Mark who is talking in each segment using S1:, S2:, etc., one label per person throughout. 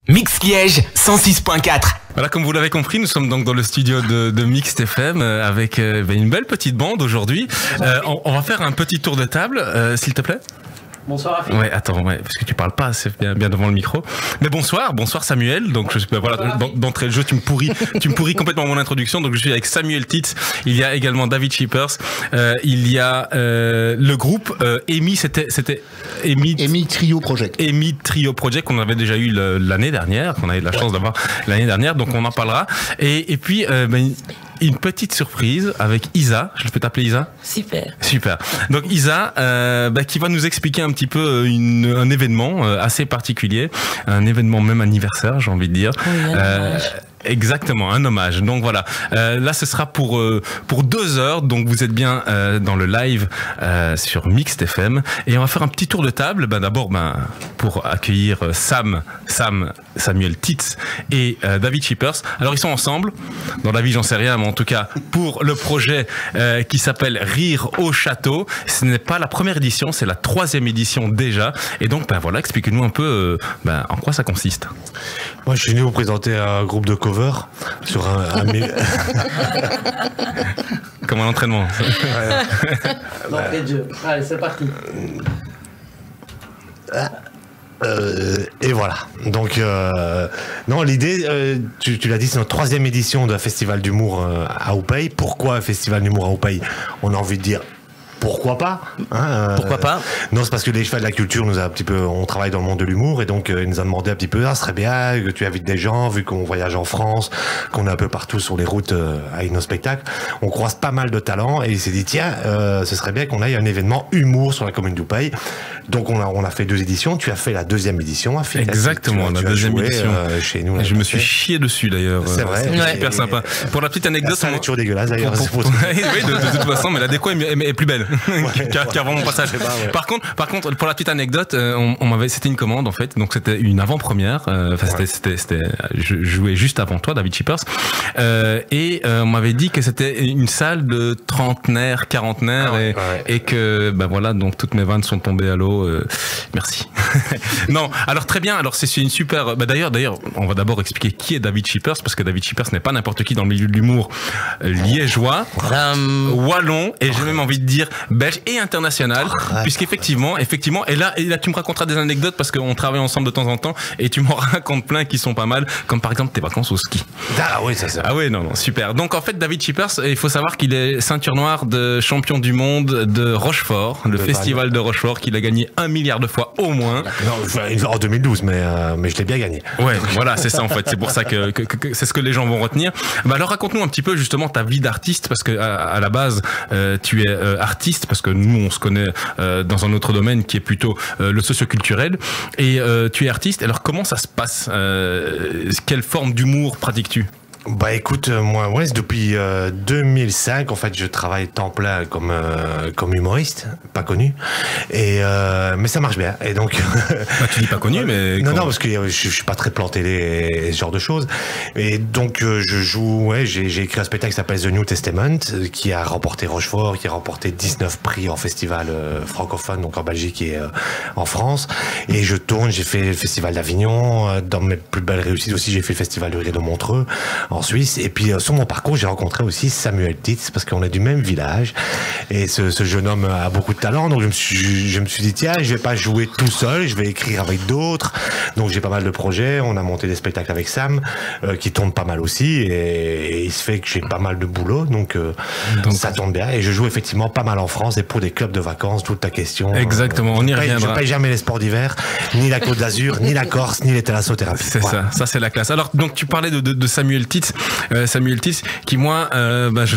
S1: Mix Liège 106.4.
S2: Voilà, comme vous l'avez compris, nous sommes donc dans le studio de Mixed FM avec une belle petite bande aujourd'hui. On va faire un petit tour de table, s'il te plaît.
S3: Bonsoir Rafik.
S2: Ouais, attends, parce que tu parles pas assez bien devant le micro. Mais bonsoir Samuel. Donc voilà, d'entrée de jeu, tu me pourris complètement mon introduction. Donc je suis avec Samuel Titz. Il y a également David Shippers. Il y a le groupe EMI. C'était
S4: EMI Trio Project.
S2: EMI Trio Project qu'on avait déjà eu l'année dernière, qu'on avait de la chance d'avoir l'année dernière. Donc on en parlera. Et puis une petite surprise avec Isa. Je peux t'appeler Isa? Super. Donc Isa, qui va nous expliquer un petit peu un événement assez particulier, un événement même anniversaire, j'ai envie de dire.
S5: Oui,
S2: Exactement, un hommage. Donc voilà, là ce sera pour 2 heures. Donc vous êtes bien dans le live sur Mixed FM et on va faire un petit tour de table. D'abord, pour accueillir Samuel Titz et David Shippers. Alors ils sont ensemble. Dans la vie, j'en sais rien, mais en tout cas pour le projet qui s'appelle Rire au Château. Ce n'est pas la première édition, c'est la 3e édition déjà. Et donc voilà, expliquez-nous un peu en quoi ça consiste.
S6: Moi, je suis venu vous présenter un groupe de cover sur un
S2: comme un entraînement.
S3: D'entrée de jeu. Allez, c'est parti.
S6: Et voilà. Donc, non, l'idée, tu l'as dit, c'est notre 3e édition de Festival d'humour à Oupey. Pourquoi Festival d'humour à Oupey? On a envie de dire. Pourquoi pas,
S5: Pourquoi pas?
S6: Non, c'est parce que les chevals de la culture nous a un petit peu, on travaille dans le monde de l'humour et donc ils nous ont demandé un petit peu, ça serait bien que tu invites des gens, vu qu'on voyage en France, qu'on est un peu partout sur les routes avec nos spectacles, on croise pas mal de talents et il s'est dit tiens, ce serait bien qu'on aille à un événement humour sur la commune d'Oupey. Donc on a fait 2 éditions. Tu as fait la 2e édition.
S2: Exactement, la 2e édition.
S6: Chez nous.
S2: Je me suis chié dessus d'ailleurs.
S6: C'est vrai.
S2: C'est super sympa. Pour la petite anecdote,
S6: c'est toujours dégueulasse d'ailleurs.
S2: Oui, de toute façon, mais la déco est plus belle qu'avant mon passage.
S6: Ouais.
S2: Par contre, pour la petite anecdote, c'était une commande en fait, donc c'était une avant-première. Je jouais juste avant toi, David Shippers, et on m'avait dit que c'était une salle de trentenaires, quarantenaires, et que voilà, donc toutes mes vannes sont tombées à l'eau. Merci. Non, alors très bien. Alors c'est une super. D'ailleurs, on va d'abord expliquer qui est David Shippers, parce que David Shippers n'est pas n'importe qui dans le milieu de l'humour liégeois, wallon, et j'ai même envie de dire belge et international, puisqu'effectivement, et là tu me raconteras des anecdotes parce qu'on travaille ensemble de temps en temps et tu m'en racontes plein qui sont pas mal, comme par exemple tes vacances au ski.
S6: Ah oui, ça c'est.
S2: Ah oui, non, super. Donc en fait, David Shippers, il faut savoir qu'il est ceinture noire de champion du monde de Rochefort, le festival de Rochefort, qu'il a gagné 1 milliard de fois au moins.
S6: Non, en 2012, mais je l'ai bien gagné.
S2: Ouais, voilà, c'est ça en fait. C'est pour ça que c'est ce que les gens vont retenir. Alors raconte-nous un petit peu justement ta vie d'artiste, parce que à la base, tu es artiste, parce que nous on se connaît dans un autre domaine qui est plutôt le socioculturel, et tu es artiste. Alors comment ça se passe? Quelle forme d'humour pratiques-tu?
S6: Écoute, moi, depuis 2005, en fait, je travaille temps plein comme humoriste, pas connu, et mais ça marche bien. Et donc,
S2: tu dis pas connu, mais
S6: non, parce que je suis pas très plan télé et ce genre de choses. Et donc, je joue. J'ai écrit un spectacle qui s'appelle The New Testament, qui a remporté Rochefort, qui a remporté 19 prix en festival francophone, donc en Belgique et en France. Et je tourne. J'ai fait le festival d'Avignon. Dans mes plus belles réussites aussi, j'ai fait le festival de Rire de Montreux en Suisse. Et puis sur mon parcours, j'ai rencontré aussi Samuel Titz, parce qu'on est du même village, et ce jeune homme a beaucoup de talent. Donc je me suis dit tiens, je vais pas jouer tout seul, je vais écrire avec d'autres. Donc j'ai pas mal de projets. On a monté des spectacles avec Sam qui tournent pas mal aussi, et il se fait que j'ai pas mal de boulot, donc ça tombe bien. Et je joue effectivement pas mal en France et pour des clubs de vacances. Toute ta question.
S2: Exactement, on y reviendra.
S6: Je paye jamais les sports d'hiver, ni la Côte d'Azur, ni la Corse, ni les thalassothérapie.
S2: C'est ça c'est la classe. Alors donc tu parlais de Samuel Titz. Samuel Titz, qui moi, je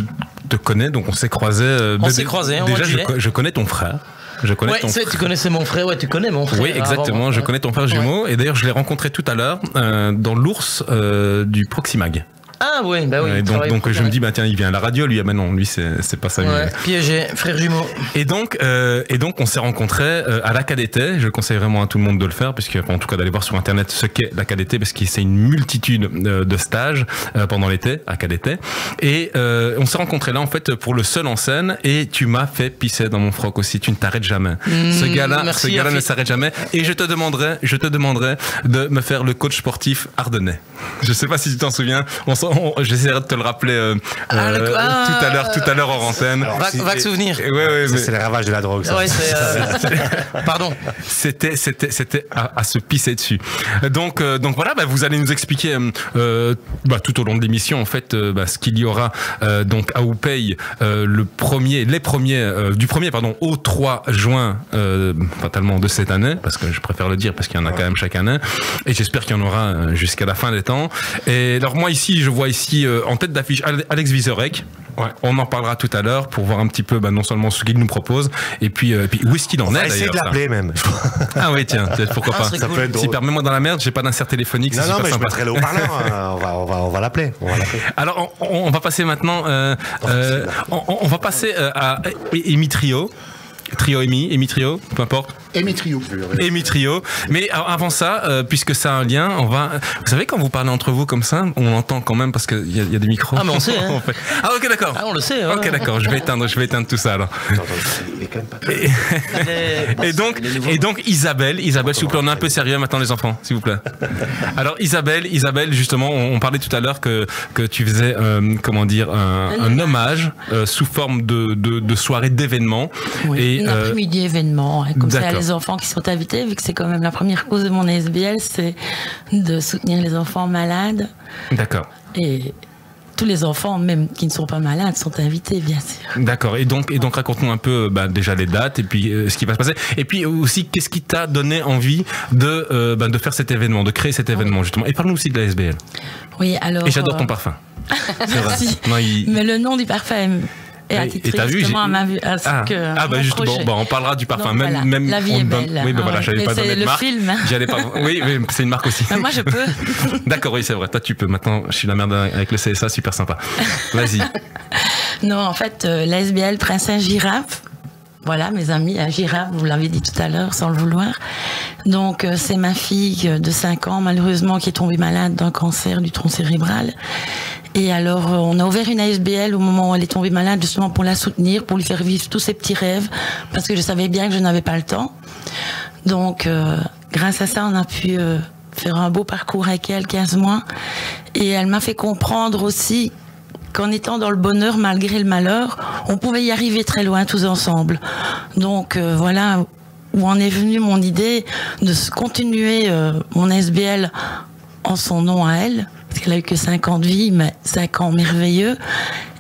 S2: te connais, donc on s'est croisés.
S5: On s'est croisés,
S2: déjà, je connais ton frère. Tu
S5: connaissais mon frère, tu connais mon frère.
S2: Oui, exactement, je connais ton frère jumeau, et d'ailleurs je l'ai rencontré tout à l'heure dans l'ours du Proximag.
S5: Ah oui, bah oui.
S2: Donc je me dis, bah tiens, il vient à la radio, lui. Ah bah non, lui, c'est pas ça.
S5: Ouais, piégé, frère jumeau.
S2: Et donc on s'est rencontrés à l'AKDT. Je conseille vraiment à tout le monde de le faire, puisque, en tout cas, d'aller voir sur Internet ce qu'est l'AKDT, parce que c'est une multitude de stages pendant l'été, AKDT. Et on s'est rencontrés là, en fait, pour le seul en scène, et tu m'as fait pisser dans mon froc aussi. Tu ne t'arrêtes jamais. Ce gars-là ne s'arrête jamais. Et je te demanderai de me faire le coach sportif ardennais. Je sais pas si tu t'en souviens. J'essaierai de te le rappeler tout à l'heure en antenne.
S5: Vague souvenir.
S2: Ouais,
S6: c'est le ravage de la drogue. Ça.
S5: Ouais, pardon.
S2: C'était à se pisser dessus. Donc voilà, vous allez nous expliquer tout au long de l'émission, en fait, ce qu'il y aura donc à Oupey du 1er au 3 juin, fatalement de cette année, parce que je préfère le dire parce qu'il y en a quand même chaque année, et j'espère qu'il y en aura jusqu'à la fin des temps. Et alors moi ici, je vois ici en tête d'affiche Alex Vizorek. Ouais. On en parlera tout à l'heure pour voir un petit peu non seulement ce qu'il nous propose, et puis où est-ce qu'il en est d'ailleurs.
S6: Essayer de l'appeler même.
S2: Ah oui, tiens, pourquoi pas.
S6: Ça peut être drôle.
S2: Si permets-moi dans la merde, j'ai pas d'insert téléphonique.
S6: Non, mais je mettrai le haut-parleur. on va l'appeler.
S2: Alors on va passer maintenant. On va passer à Emi Trio. Emi Trio, peu importe.
S4: Emi Trio. Mais
S2: avant ça, puisque ça a un lien, vous savez, quand vous parlez entre vous comme ça, on entend quand même parce qu'il y a des micros.
S5: Ah, mais on sait, hein.
S2: Ah, ok, d'accord.
S5: Ah, on le sait.
S2: Ok, d'accord, je vais éteindre tout ça alors. Et donc Isabelle, s'il vous plaît, on est un peu sérieux maintenant les enfants, s'il vous plaît. Alors Isabelle, justement, on parlait tout à l'heure que tu faisais, un hommage sous forme de soirée d'événement.
S7: Oui, une après-midi événement, comme ça les enfants qui sont invités, vu que c'est quand même la première cause de mon ASBL, c'est de soutenir les enfants malades.
S2: D'accord.
S7: Et tous les enfants, même qui ne sont pas malades, sont invités, bien sûr.
S2: D'accord. Et donc raconte-nous un peu déjà les dates et puis ce qui va se passer. Et puis aussi, qu'est-ce qui t'a donné envie de faire cet événement, de créer cet événement justement. Et parle-nous aussi de la SBL.
S7: Oui, alors.
S2: Et j'adore ton parfum.
S7: Merci.
S2: Non,
S7: Mais le nom du parfum. Et t'as vu, justement
S2: justement, on parlera du parfum.
S7: Donc,
S2: même
S7: la vie est belle.
S2: Oui, voilà, j'allais pas donner de marque.
S7: C'est le film.
S2: J'allais pas. Oui, c'est une marque aussi.
S7: Moi, je peux.
S2: D'accord, oui, c'est vrai. Toi, tu peux. Maintenant, je suis la merde avec le CSA, super sympa. Vas-y.
S7: Non, en fait, l'ASBL Princesse Girafe. Voilà, mes amis à Girafe, vous l'avez dit tout à l'heure, sans le vouloir. Donc, c'est ma fille de 5 ans, malheureusement, qui est tombée malade d'un cancer du tronc cérébral. Et alors, on a ouvert une ASBL au moment où elle est tombée malade, justement pour la soutenir, pour lui faire vivre tous ses petits rêves, parce que je savais bien que je n'avais pas le temps. Donc, grâce à ça, on a pu faire un beau parcours avec elle, 15 mois. Et elle m'a fait comprendre aussi qu'en étant dans le bonheur malgré le malheur, on pouvait y arriver très loin tous ensemble. Donc, voilà où en est venue mon idée de continuer mon ASBL en son nom à elle, parce qu'elle a eu que 5 ans de vie, mais 5 ans merveilleux.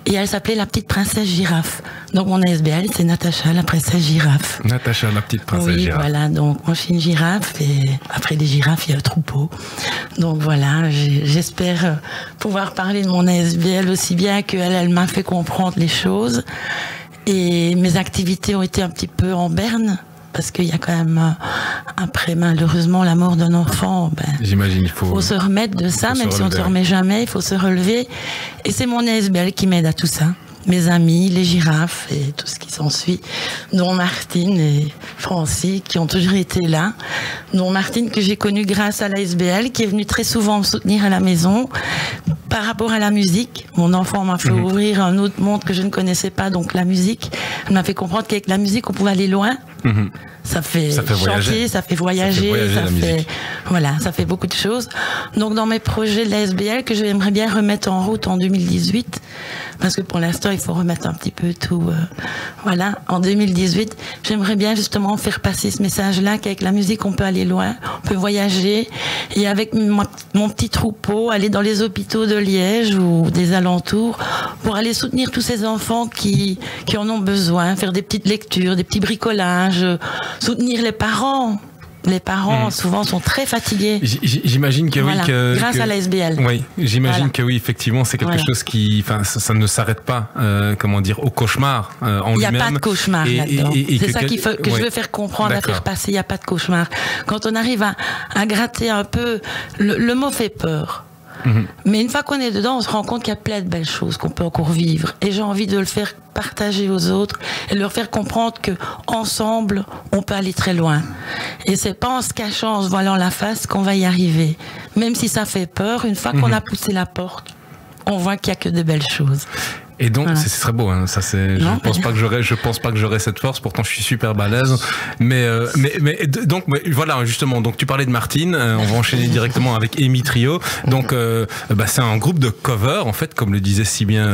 S7: Et elle s'appelait la petite princesse girafe. Donc mon ASBL, c'est Natacha, la princesse girafe.
S2: Natacha, la petite princesse girafe.
S7: Oui, voilà. Donc moi, je suis une girafe et après les girafes, il y a le troupeau. Donc voilà, j'espère pouvoir parler de mon ASBL aussi bien qu'elle m'a fait comprendre les choses. Et mes activités ont été un petit peu en berne. Parce qu'il y a quand même, après malheureusement la mort d'un enfant,
S2: j'imagine, il faut
S7: se remettre de ça, même si on ne se remet jamais, il faut se relever. Et c'est mon ASBL qui m'aide à tout ça. Mes amis, les girafes et tout ce qui s'ensuit, dont Martine et Francis, qui ont toujours été là. Dont Martine, que j'ai connue grâce à l'ASBL, qui est venue très souvent me soutenir à la maison. Par rapport à la musique, mon enfant m'a fait ouvrir un autre monde que je ne connaissais pas, donc la musique. Elle m'a fait comprendre qu'avec la musique, on pouvait aller loin. Ça fait chanter, ça fait voyager, ça fait beaucoup de choses. Donc dans mes projets de l'ASBL que j'aimerais bien remettre en route en 2018, parce que pour l'instant il faut remettre un petit peu tout. En 2018, j'aimerais bien justement faire passer ce message-là qu'avec la musique on peut aller loin, on peut voyager, et avec mon petit troupeau aller dans les hôpitaux de Liège ou des alentours pour aller soutenir tous ces enfants qui en ont besoin, faire des petites lectures, des petits bricolages, soutenir les parents. Les parents, souvent, sont très fatigués.
S2: J'imagine que oui.
S7: Grâce à l'ASBL.
S2: Oui, j'imagine que oui, effectivement, c'est quelque chose qui... ça ne s'arrête pas, au cauchemar en lui-même.
S7: Il n'y a pas de cauchemar là-dedans. C'est ça que je veux faire comprendre, à faire passer. Il n'y a pas de cauchemar. Quand on arrive à gratter un peu... Le mot fait peur. Mais une fois qu'on est dedans, on se rend compte qu'il y a plein de belles choses qu'on peut encore vivre. Et j'ai envie de le faire partager aux autres et de leur faire comprendre que ensemble, on peut aller très loin. Et c'est pas en se cachant, en se voilant la face qu'on va y arriver. Même si ça fait peur, une fois qu'on a poussé la porte, on voit qu'il y a que de belles choses.
S2: Et donc, c'est très beau, hein. Ça, c'est, je pense pas que j'aurais cette force. Pourtant, je suis super balèze. Mais voilà, justement. Donc, tu parlais de Martine. On va enchaîner directement avec Amy Trio. Donc, c'est un groupe de cover, en fait, comme le disait si bien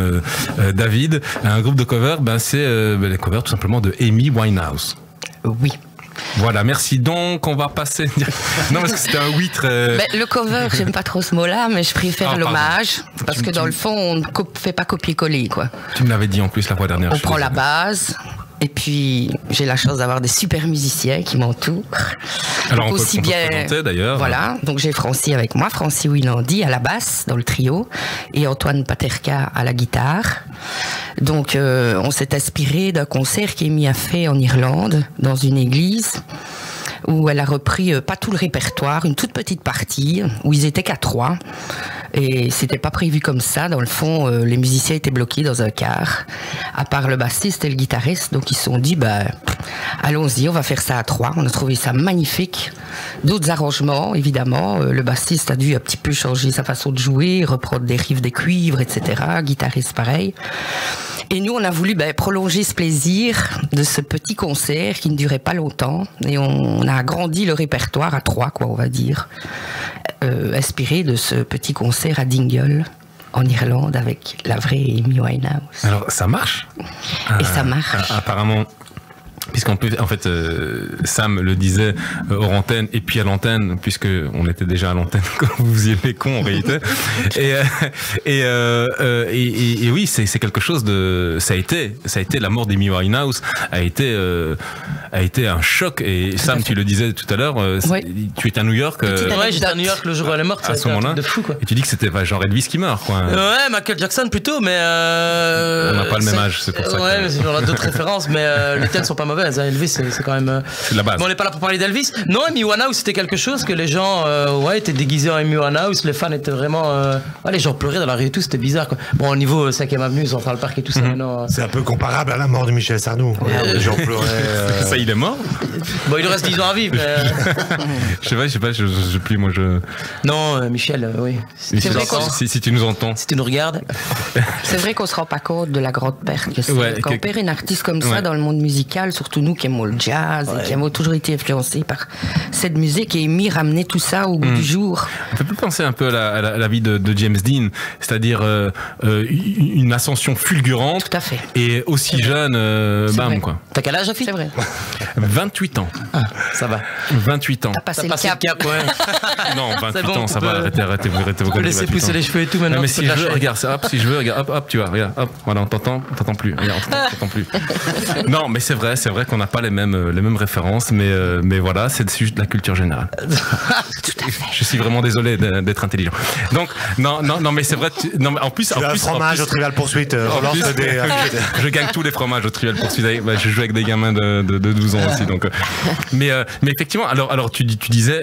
S2: David. Un groupe de cover, c'est les covers tout simplement de Amy Winehouse.
S8: Oui.
S2: Voilà, merci. Donc, on va passer. Non, parce que c'était un oui très.
S8: Le cover, j'aime pas trop ce mot-là, mais je préfère l'hommage. Parce que dans le fond, on ne fait pas copier-coller, quoi.
S2: Tu me l'avais dit en plus la fois dernière.
S8: On prend la base. Et puis, j'ai la chance d'avoir des super musiciens qui m'entourent.
S2: Alors, donc, on peut présenter d'ailleurs.
S8: Voilà, donc j'ai Francie avec moi, Francie Willandy à la basse dans le trio et Antoine Paterka à la guitare. Donc, on s'est inspiré d'un concert qu'Amy a fait en Irlande, dans une église, où elle a repris pas tout le répertoire, une toute petite partie, où ils étaient qu'à 3. Et c'était pas prévu comme ça. Dans le fond, les musiciens étaient bloqués dans un car, à part le bassiste et le guitariste. Donc ils se sont dit, allons-y, on va faire ça à 3. On a trouvé ça magnifique. D'autres arrangements, évidemment. Le bassiste a dû un petit peu changer sa façon de jouer, reprendre des riffs, des cuivres, etc. Guitariste, pareil. Et nous, on a voulu prolonger ce plaisir de ce petit concert qui ne durait pas longtemps. Et on a agrandi le répertoire à 3, quoi, on va dire. Inspiré de ce petit concert à Dingle, en Irlande, avec la vraie Amy Winehouse.
S2: Alors, ça marche.
S8: Et ça marche.
S2: Apparemment. Puisqu'en fait, Sam le disait hors antenne et puis à l'antenne, puisque on était déjà à l'antenne quand vous faisiez les cons en réalité. Et oui, c'est quelque chose de. Ça a été la mort d'Amy Winehouse a été un choc. Et Sam, tu le disais tout à l'heure, tu étais à New York.
S5: Ouais, j'étais à New York le jour où elle est morte.
S2: À ce moment-là.
S5: De fou, quoi.
S2: Et tu dis que c'était genre Elvis qui meurt, quoi.
S5: Ouais, Michael Jackson plutôt, mais.
S2: On n'a pas le même âge, c'est pour ça.
S5: Ouais, mais c'est genre d'autres références, mais les thèmes sont pas mauvais. Elvis, c'est quand même.
S2: C'est la base.
S5: Bon, on n'est pas là pour parler d'Elvis. Non, Amy Winehouse, c'était quelque chose que les gens étaient déguisés en Amy Winehouse. Les fans étaient vraiment. Les gens pleuraient dans la rue et tout, c'était bizarre, quoi. Bon, au niveau 5e Avenue, Central Park et tout ça, maintenant.
S6: C'est un peu comparable à la mort de Michel Sardou. Les gens pleuraient.
S2: Ça, il est mort?
S5: Bon, il lui reste 10 ans à vivre, mais.
S2: Je sais pas, je sais plus, moi je.
S5: Non, Michel, oui.
S2: Si tu nous entends.
S5: Si tu nous regardes.
S8: C'est vrai qu'on se rend pas compte de la grande perte que c'est. Quand on perd une artiste comme ça dans le monde musical, surtout nous qui aimons le jazz et qui avons toujours été influencés par cette musique, et Amy ramenait tout ça au goût du jour.
S2: On peut plus penser un peu à la vie de James Dean, c'est-à-dire une ascension fulgurante.
S8: Tout à fait.
S2: Et aussi jeune, bam, quoi.
S5: T'as quel âge, Sophie?
S8: C'est vrai.
S2: 28 ans.
S5: Ah, ça va.
S2: 28 ans.
S8: T'as passé le cap,
S5: ouais.
S2: Non, 28 ans, ça va, arrêtez vos
S5: laisser pousser les cheveux et tout maintenant.
S2: Mais si je veux, regarde, si je veux, regarde, hop, tu vois, regarde, hop, voilà, on t'entend plus, regarde, on t'entend plus. Non, mais c'est vrai qu'on n'a pas les mêmes références, mais voilà, c'est juste de la culture générale.
S8: Tout à fait.
S2: Je suis vraiment désolé d'être intelligent. Donc, non, mais c'est vrai, non, mais en plus,
S6: tu as un fromage au Trivial Poursuite,
S2: je gagne tous les fromages au Trivial Poursuite. Je joue avec des gamins de 12 ans aussi, donc. Mais effectivement, alors tu disais,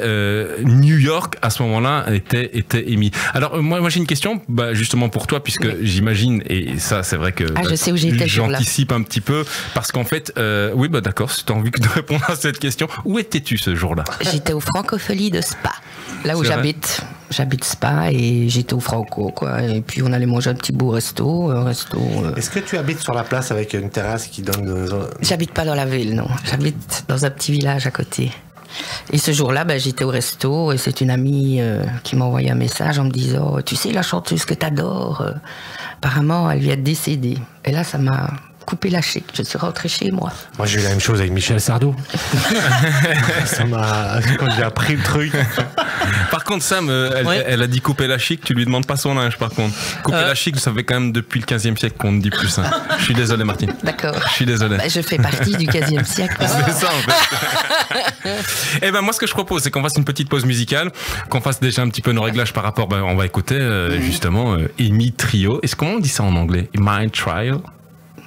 S2: New York à ce moment-là était Amy. Alors moi j'ai une question, justement pour toi, puisque j'imagine, et ça c'est vrai que
S8: je sais où j'étais,
S2: j'anticipe un petit peu, parce qu'en fait, oui, d'accord, si tu as envie de répondre à cette question, où étais-tu ce jour-là?
S8: J'étais au Francophonie de Spa, là où j'habite. J'habite Spa et j'étais au Franco, quoi. Et puis on allait manger un petit beau resto.
S6: Est-ce que tu habites sur la place avec une terrasse qui donne...
S8: J'habite pas dans la ville, non. J'habite dans un petit village à côté. Et ce jour-là, j'étais au resto et c'est une amie qui m'a envoyé un message en me disant « Tu sais, la chanteuse que t'adores, apparemment, elle vient de décéder. » Et là, ça m'a coupé la chic. Je suis rentré chez moi.
S6: Moi, j'ai eu la même chose avec Michel Sardou. Quand j'ai appris le truc.
S2: Par contre, Sam, elle a dit couper la chic, tu lui demandes pas son linge, par contre. Couper la chic, ça fait quand même depuis le 15e siècle qu'on ne dit plus ça. Je suis désolé, Martine.
S8: D'accord.
S2: Je suis désolé.
S8: Je fais partie du 15e siècle.
S2: C'est ça, en fait. Et moi, ce que je propose, c'est qu'on fasse une petite pause musicale, qu'on fasse déjà un petit peu nos réglages par rapport, on va écouter, justement, Amy Trio. Est-ce comment on dit ça en anglais? My Trial?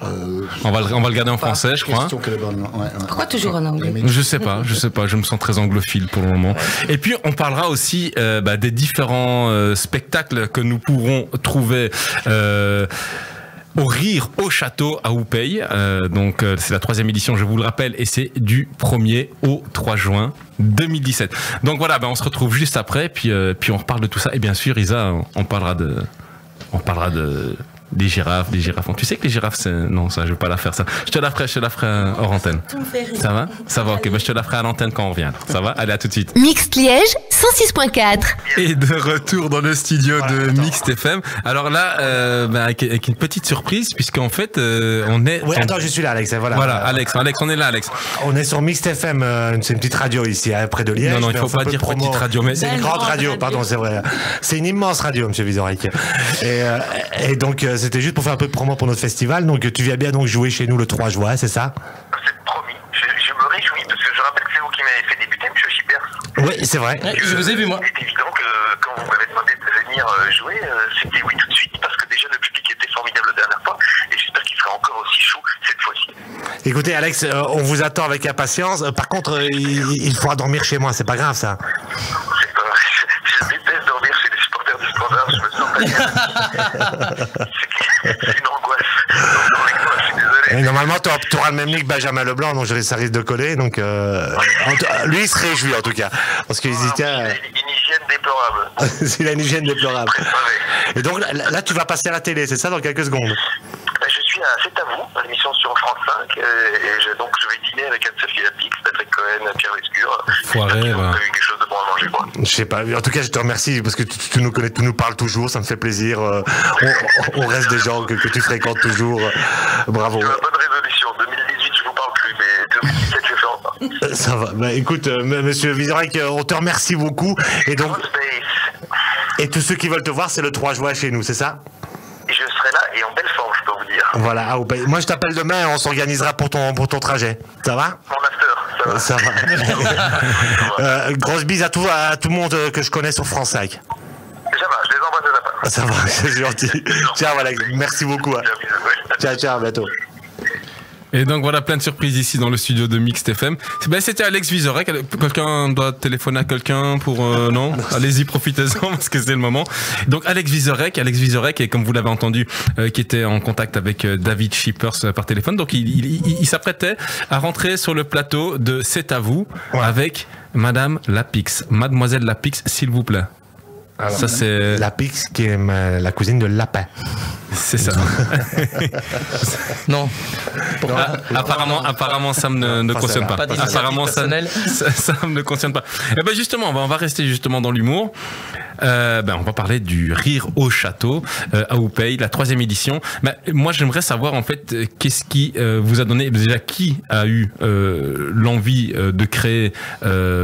S2: On va le garder en français, je crois.
S8: Pourquoi toujours en anglais?
S2: Je sais pas, je me sens très anglophile pour le moment. Et puis on parlera aussi des différents spectacles que nous pourrons trouver au Rire au Château à Houpeye. Donc c'est la 3e édition, je vous le rappelle, et c'est du 1er au 3 juin 2017. Donc voilà, on se retrouve juste après, puis on reparle de tout ça. Et bien sûr, Isa, on parlera des girafes. Tu sais que les girafes, c'est... Non, ça, je vais pas la faire, ça. Je te la ferai hors antenne. Ça va? Ça va, ok. Je te la ferai à l'antenne quand on revient. Ça va? Allez, à tout de suite.
S9: Mixte Liège, 106.4.
S2: Et de retour dans le studio de Mixte FM. Alors là, avec une petite surprise, puisqu'en fait, on est...
S6: Oui, attends, je suis là, Alex.
S2: Voilà, Alex, on est là, Alex.
S6: On est sur Mixte FM, c'est une petite radio ici, près de Liège.
S2: Non, il faut pas dire petite radio, mais...
S6: C'est une grande radio, pardon, c'est vrai. C'est une immense radio, monsieur Vizorek. Et donc, c'était juste pour faire un peu de promo pour notre festival. Donc, tu viens bien donc jouer chez nous le 3 juin, c'est ça?
S10: C'est promis. Je me réjouis parce que je rappelle que c'est vous qui m'avez fait débuter, monsieur Chipers.
S6: Oui, c'est vrai.
S5: Je vous ai vu, moi.
S10: C'est évident que quand vous m'avez demandé de venir jouer, c'était oui tout de suite parce que déjà le public était formidable la dernière fois et j'espère qu'il sera encore aussi chaud cette fois-ci.
S6: Écoutez, Alex, on vous attend avec impatience. Par contre, il faudra dormir chez moi, c'est pas grave ça.
S10: C'est pas vrai. Je déteste dormir chez les supporters du Standard, je me sens pas bien. C'est une angoisse. Je suis désolé.
S6: Et normalement, tu auras le même lit que Benjamin Leblanc, donc ça risque de coller. Donc, lui, il se réjouit en tout cas. Parce qu'il
S10: Il a une hygiène déplorable.
S6: il a une hygiène déplorable. Et donc là, tu vas passer à la télé, c'est ça, dans quelques secondes?
S10: Je suis à C'est à vous, à l'émission sur France 5, donc je vais dîner avec Anne-Sophie Lapix, Patrick Cohen, Pierre Lescure.
S2: Foiré,
S10: voilà. Eu quelque chose de bon à manger, quoi.
S6: Je sais pas, en tout cas, je te remercie parce que tu nous connais, tu nous parles toujours, ça me fait plaisir. On reste des gens que tu fréquentes toujours. Bravo.
S10: C'est ma bonne résolution. 2018, je vous parle plus, mais 2017, je vais faire encore.
S6: Ça va. Écoute, monsieur Vizorek, on te remercie beaucoup. Et donc, et tous ceux qui veulent te voir, c'est le 3 juin chez nous, c'est ça?
S10: Je serai là et en belle forme, je peux vous dire.
S6: Voilà, moi je t'appelle demain et on s'organisera pour ton trajet. Ça va?
S10: Mon after, ça
S6: va. Grosse bise à tout le monde que je connais sur France 5.
S10: Ça va, je les embrasse de la part.
S6: Ça va, c'est gentil. Ciao, voilà, merci beaucoup. Ciao, à bientôt.
S2: Et donc voilà, plein de surprises ici dans le studio de Mixte FM. C'était Alex Vizorek. Quelqu'un doit téléphoner à quelqu'un pour... non, allez-y, profitez-en parce que c'est le moment. Donc Alex Vizorek, et comme vous l'avez entendu, qui était en contact avec David Shippers par téléphone. Donc il s'apprêtait à rentrer sur le plateau de C'est à vous avec Madame Lapix. Mademoiselle Lapix, s'il vous plaît.
S6: Alors, ça c'est Lapix qui est la cousine de Lapin.
S2: C'est ça.
S5: Non.
S2: Apparemment, ça ne concerne pas. Apparemment, ça ne concerne pas. Et ben justement, on va rester justement dans l'humour. On va parler du Rire au Château à Houpeye, la 3e édition. Moi, j'aimerais savoir en fait qu'est-ce qui vous a donné, déjà qui a eu l'envie de créer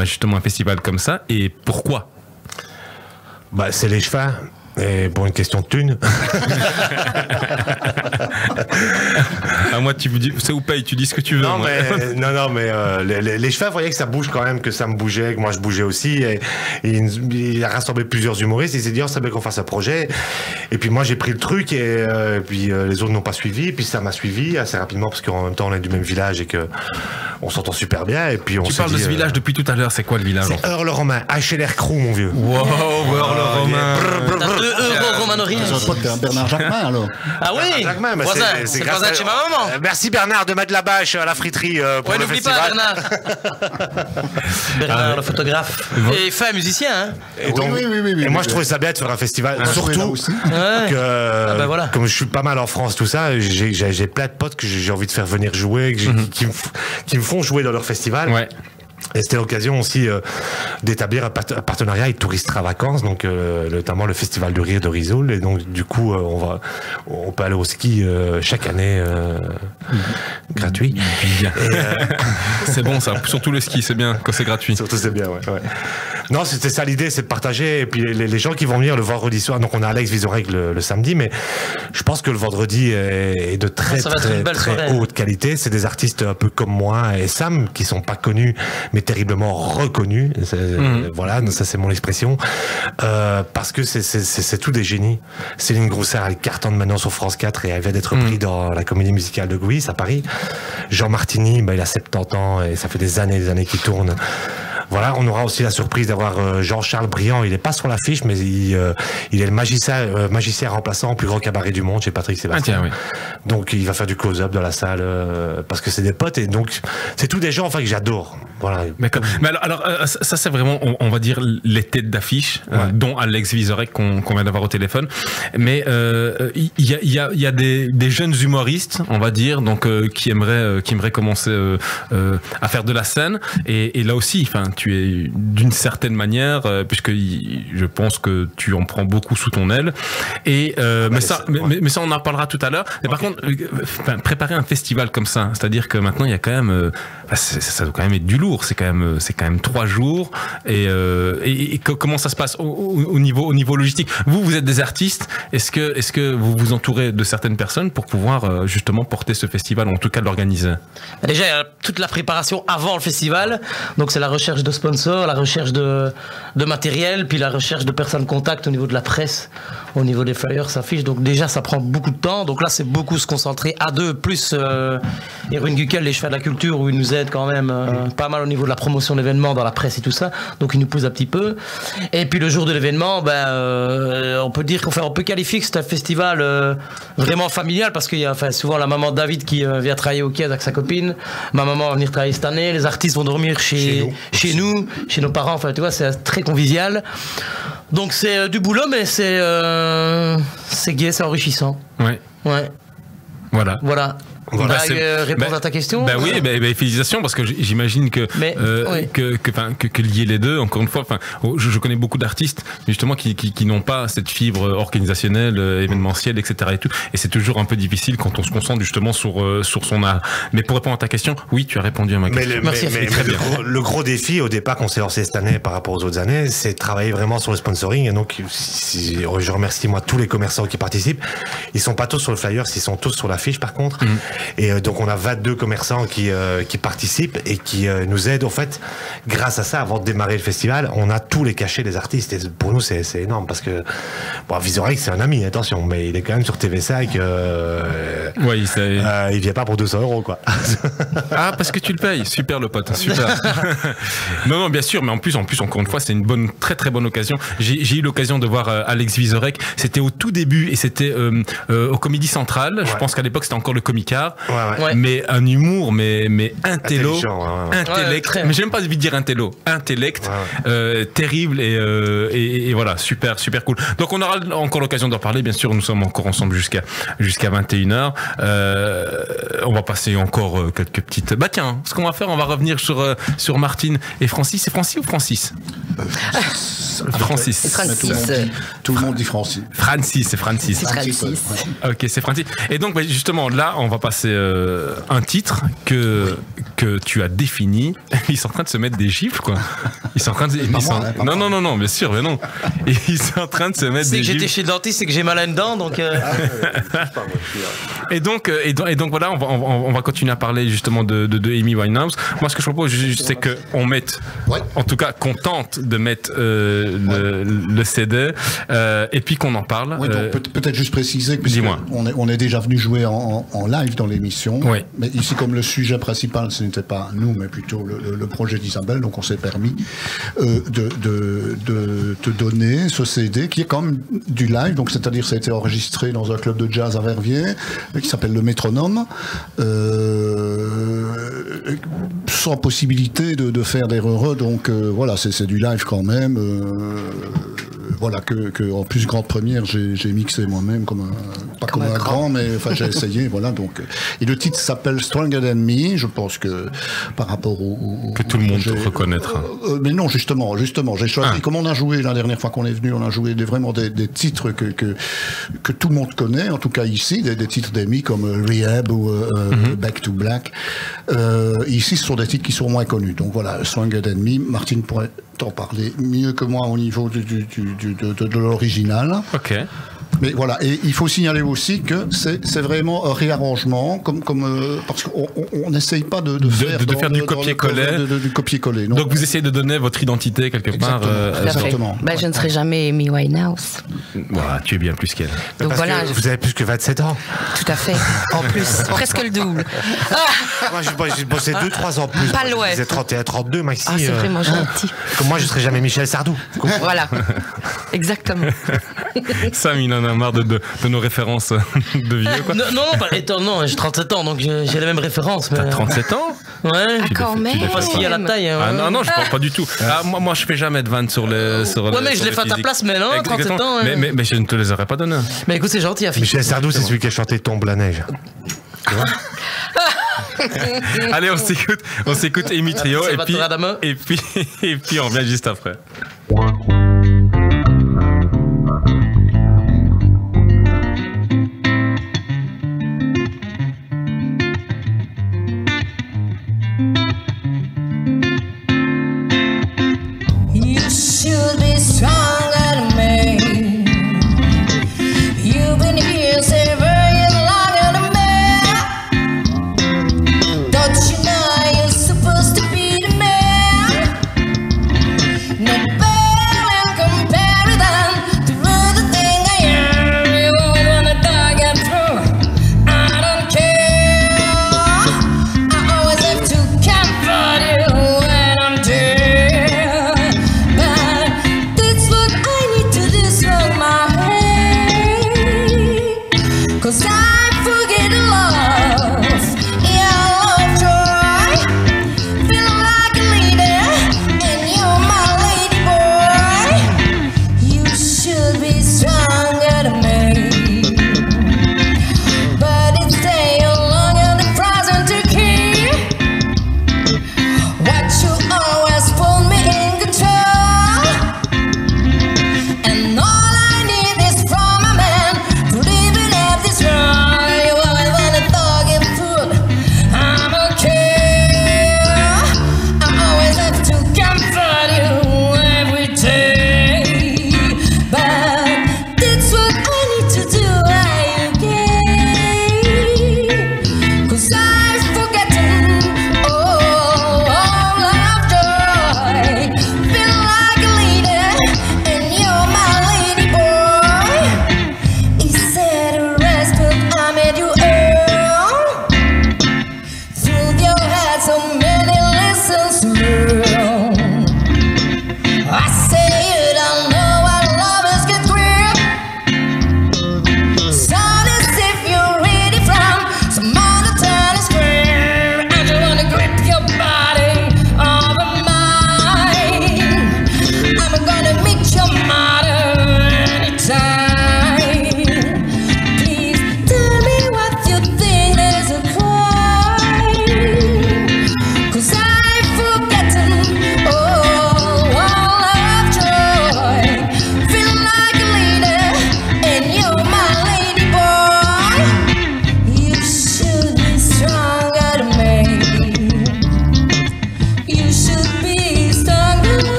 S2: justement un festival comme ça et pourquoi?
S6: C'est les chevaux. Et pour une question de thunes.
S2: Moi, tu me dis, c'est où paye, tu dis ce que tu veux.
S6: Non, mais les chevaux, vous voyez que ça bouge quand même, que ça me bougeait, que moi je bougeais aussi. Et il a rassemblé plusieurs humoristes. Il s'est dit, ça veut qu'on fasse un projet. Et puis moi, j'ai pris le truc et puis les autres n'ont pas suivi. Et puis ça m'a suivi assez rapidement parce qu'en même temps, on est du même village et que on s'entend super bien. Et puis on
S2: tu parles de ce village depuis tout à l'heure. C'est quoi le village?
S6: C'est Heure-le-Romain, HLR Crew, mon vieux.
S2: Wow, Heure-le-Romain.
S5: Romanorie.
S11: Bernard Jacquemin alors.
S5: Ah oui,
S6: Jacquemin,
S5: c'est grâce à chez ma maman.
S6: Merci Bernard de mettre la bâche à la friterie pour le festival.
S5: N'oublie pas Bernard, le photographe et fin musicien. Hein.
S6: Et donc, et moi je trouvais ça bien de faire un festival, surtout que comme je suis pas mal en France, tout ça, j'ai plein de potes que j'ai envie de faire venir jouer, qui me font jouer dans leur festival. Ouais. Et c'était l'occasion aussi d'établir un partenariat avec Touristra Vacances, donc notamment le Festival du Rire de Risoul. Et donc du coup, on peut aller au ski chaque année gratuit.
S2: C'est bon ça, surtout le ski, c'est bien quand c'est gratuit.
S6: Surtout c'est bien, ouais. Non, c'était ça l'idée, c'est de partager. Et puis les gens qui vont venir le vendredi soir, donc on a Alex Vizorek le samedi, mais je pense que le vendredi est de très haute qualité. C'est des artistes un peu comme moi et Sam, qui sont pas connus, mais terriblement reconnus. Voilà, ça c'est mon expression. Parce que c'est tout des génies. Céline Grousser, elle cartonne maintenant sur France 4 et elle vient d'être prise dans la comédie musicale de Guise à Paris. Jean Martini, il a 70 ans et ça fait des années qu'il tourne. Voilà, on aura aussi la surprise d'avoir Jean-Charles Briand. Il n'est pas sur l'affiche, mais il est le magicien remplaçant au plus grand cabaret du monde chez Patrick Sébastien. Oui. Donc il va faire du close-up dans la salle parce que c'est des potes et donc c'est tous des gens que j'adore. Voilà.
S2: Mais alors ça c'est vraiment on va dire les têtes d'affiche dont Alex Vizorek qu'on vient d'avoir au téléphone. Mais il y a des jeunes humoristes, on va dire, donc qui aimeraient commencer à faire de la scène et là aussi, enfin tu es d'une certaine manière, puisque je pense que tu en prends beaucoup sous ton aile. Et mais ça on en parlera tout à l'heure. Mais par contre, préparer un festival comme ça, c'est-à-dire que maintenant il y a quand même, ça doit quand même être du lourd. C'est quand même 3 jours. Et comment ça se passe au niveau logistique? Vous êtes des artistes. Est-ce que vous vous entourez de certaines personnes pour pouvoir justement porter ce festival, ou en tout cas l'organiser?
S5: Déjà, il y a toute la préparation avant le festival. Donc c'est la recherche de sponsors, la recherche de matériel, puis la recherche de personnes contact au niveau de la presse, au niveau des flyers, s'affichent. Donc déjà, ça prend beaucoup de temps. Donc là, c'est beaucoup se concentrer à deux, plus Erwin Guckel, les cheveux de la culture, où ils nous aident quand même pas mal au niveau de la promotion de l'événement dans la presse et tout ça. Donc ils nous poussent un petit peu. Et puis le jour de l'événement, on peut dire on peut qualifier que c'est un festival vraiment familial, parce qu'il y a souvent la maman de David qui vient travailler au quai avec sa copine. Ma maman va venir travailler cette année. Les artistes vont dormir chez nous, chez nos parents. Enfin, tu vois, c'est très convivial. Donc c'est du boulot, mais c'est gai, c'est enrichissant.
S2: Ouais. Voilà.
S5: Réponse à ta question.
S2: Oui, félicitations, parce que j'imagine que lier les deux, encore une fois, je connais beaucoup d'artistes justement qui n'ont pas cette fibre organisationnelle, événementielle, etc. et tout, et c'est toujours un peu difficile quand on se concentre justement sur son art. Mais pour répondre à ta question, oui, tu as répondu à ma question.
S6: Merci. Le gros défi au départ qu'on s'est lancé cette année par rapport aux autres années, c'est de travailler vraiment sur le sponsoring. Et donc, je remercie moi tous les commerçants qui participent. Ils sont pas tous sur le flyer, ils sont tous sur l'affiche par contre. Et donc on a 22 commerçants qui participent et qui nous aident. En fait, grâce à ça, avant de démarrer le festival, on a tous les cachets des artistes. Et pour nous, c'est énorme, parce que Vizorek, c'est un ami, attention, mais il est quand même sur TV5. Il vient pas pour 200 €, quoi.
S2: Ah, parce que tu le payes. Super, le pote, super. non, bien sûr, mais en plus, encore une fois, c'est une très très bonne occasion. J'ai eu l'occasion de voir Alex Vizorek. C'était au tout début et c'était au Comédie Centrale. Je pense qu'à l'époque, c'était encore le Comicar. Mais un humour, mais intello, intellect. Mais j'ai même pas envie de dire intello, intellect, terrible et voilà, super cool. Donc on aura encore l'occasion d'en parler. Bien sûr, nous sommes encore ensemble jusqu'à 21h. On va passer encore quelques petites. Tiens, ce qu'on va faire, on va revenir sur Martine et Francis. C'est Francis ou Francis? Francis.
S11: Tout le monde dit Francis.
S2: Francis, c'est Francis. Ok, c'est Francis. Et donc justement là, on va passer un titre que tu as défini. Ils sont en train de se mettre des gifles, quoi. Ils sont en train de. Non, bien sûr, mais non. Ils sont en train de se mettre des gifles.
S5: J'étais chez le dentiste, c'est que j'ai mal à une dent, donc.
S2: Et donc voilà, on va continuer à parler justement de Amy Winehouse. Moi, ce que je propose, c'est qu'on mette, en tout cas, qu'on tente de mettre le CD et puis qu'on en parle.
S11: Oui, donc peut-être juste préciser que on est déjà venu jouer en live dans l'émission. Oui. Mais ici, comme le sujet principal, ce n'était pas nous, mais plutôt le projet d'Isabelle, donc on s'est permis de te donner ce CD qui est quand même du live, donc c'est-à-dire ça a été enregistré dans un club de jazz à Verviers qui s'appelle le Métronome, sans possibilité de faire d'erreur. Donc voilà, c'est du live quand même. Voilà, que en plus grande première, j'ai mixé moi-même pas comme un grand, mais enfin j'ai essayé, voilà. Donc et le titre s'appelle Stronger Than Me. Je pense que par rapport au
S2: que tout le monde reconnaîtra.
S11: Mais non, justement, j'ai choisi. Comme on a joué la dernière fois qu'on est venu, on a joué vraiment des titres que tout le monde connaît, en tout cas ici, des titres d'Amy comme Rehab ou Back to Black. Ici, ce sont des titres qui sont moins connus. Donc voilà, Stronger Than Me. Martine pourrait t'en parler mieux que moi au niveau de l'original.
S2: Ok.
S11: Mais voilà, et il faut signaler aussi que c'est vraiment un réarrangement, parce qu'on n'essaye pas de faire
S2: du copier-coller.
S11: Du copier-coller.
S2: Donc vous essayez de donner votre identité quelque part.
S11: Exactement.
S8: Ben, je ne serai jamais Amy Winehouse.
S2: Voilà, tu es bien plus qu'elle.
S8: Donc voilà,
S6: vous avez plus que 27 ans.
S8: Tout à fait. En plus, presque le double.
S6: Moi, j'ai bossé 2-3 ans plus.
S8: Pas loin.
S6: J'ai 31, 32, Maxi.
S8: Ah, c'est vraiment gentil.
S6: Comme moi, je ne serai jamais Michel Sardou.
S8: Voilà. Exactement.
S2: Sam, il en a marre de nos références de vieux, quoi.
S5: Non, pas étonnant, j'ai 37 ans, donc j'ai les mêmes références. Mais...
S2: T'as 37 ans?
S5: Ouais.
S8: Ah, quand même.
S5: Parce qu'il y a la taille. Hein,
S2: ah non, je parle pas du tout. Ah, moi, je fais jamais de vannes sur les.
S5: Ouais, mais je l'ai fait à ta place, mais non, 37 ans.
S2: Ouais. Mais je ne te les aurais pas donnés.
S5: Mais écoute, c'est gentil, affiche.
S6: Michel Sardou, c'est celui qui a chanté Tombe la neige.
S2: Allez, on s'écoute Amy Trio et puis on revient juste après.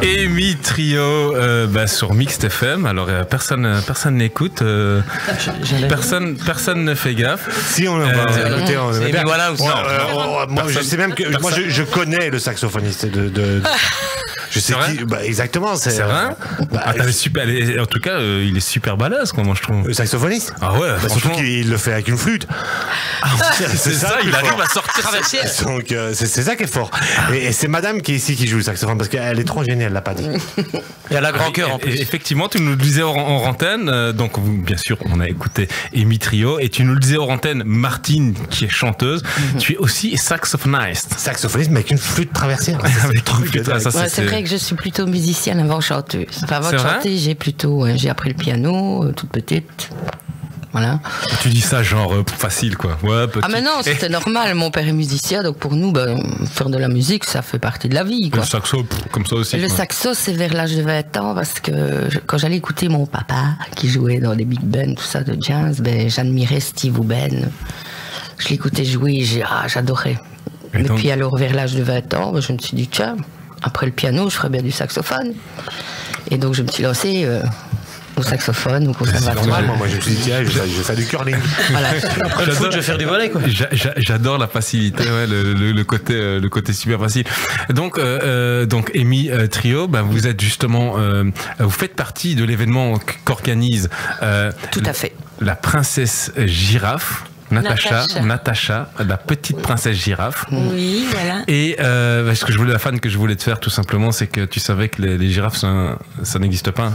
S2: Amy Trio sur Mixed FM. Alors personne n'écoute, personne ne fait gaffe.
S6: Si on va écouter,
S5: voilà ou
S6: moi je sais même que je connais le saxophoniste de je sais qui, exactement.
S2: C'est vrai. Super. En tout cas, il est super balèze, quoi, moi je trouve.
S6: Le saxophoniste.
S2: Ah ouais.
S6: Surtout qu'il le fait avec une flûte.
S2: C'est ça. Il arrive à sortir.
S6: Donc c'est ça qui est fort. Et c'est Madame qui est ici qui joue le saxophone parce qu'elle est trop gênée, elle l'a pas dit.
S5: Et elle a grand cœur en plus.
S2: Effectivement, tu nous le disais en antenne. Donc bien sûr, on a écouté Amy Trio et tu nous le disais en antenne, Martine qui est chanteuse. Tu es aussi saxophoniste.
S6: Saxophoniste, mais avec une flûte traversière.
S8: C'est vrai que je suis plutôt musicienne avant chanteuse. Enfin, avant de chanter, j'ai appris le piano toute petite. Voilà.
S2: Tu dis ça genre facile quoi. Ouais,
S8: ah mais non, c'était normal. Mon père est musicien, donc pour nous, faire de la musique, ça fait partie de la vie. Quoi.
S2: Le saxo, comme ça aussi.
S8: Le saxo, c'est vers l'âge de 20 ans parce que quand j'allais écouter mon papa qui jouait dans des big bands, tout ça de jazz, j'admirais Steve Hoben. Je l'écoutais jouer, j'adorais. Et donc... puis alors vers l'âge de 20 ans, je me suis dit tiens, après le piano, je ferais bien du saxophone. Et donc je me suis lancée au saxophone, au conservatoire.
S6: Moi je me suis dit tiens, je vais faire du curling.
S5: Voilà. Après le foot, je vais faire du volley quoi.
S2: J'adore la facilité, ouais, le côté super facile. Donc Amy Trio, vous êtes justement, vous faites partie de l'événement qu'organise.
S8: Tout à fait.
S2: La princesse girafe. Natacha, la petite princesse girafe.
S7: Oui, voilà.
S2: Et ce que la fan que je voulais te faire tout simplement, c'est que tu savais que les girafes, ça n'existe pas.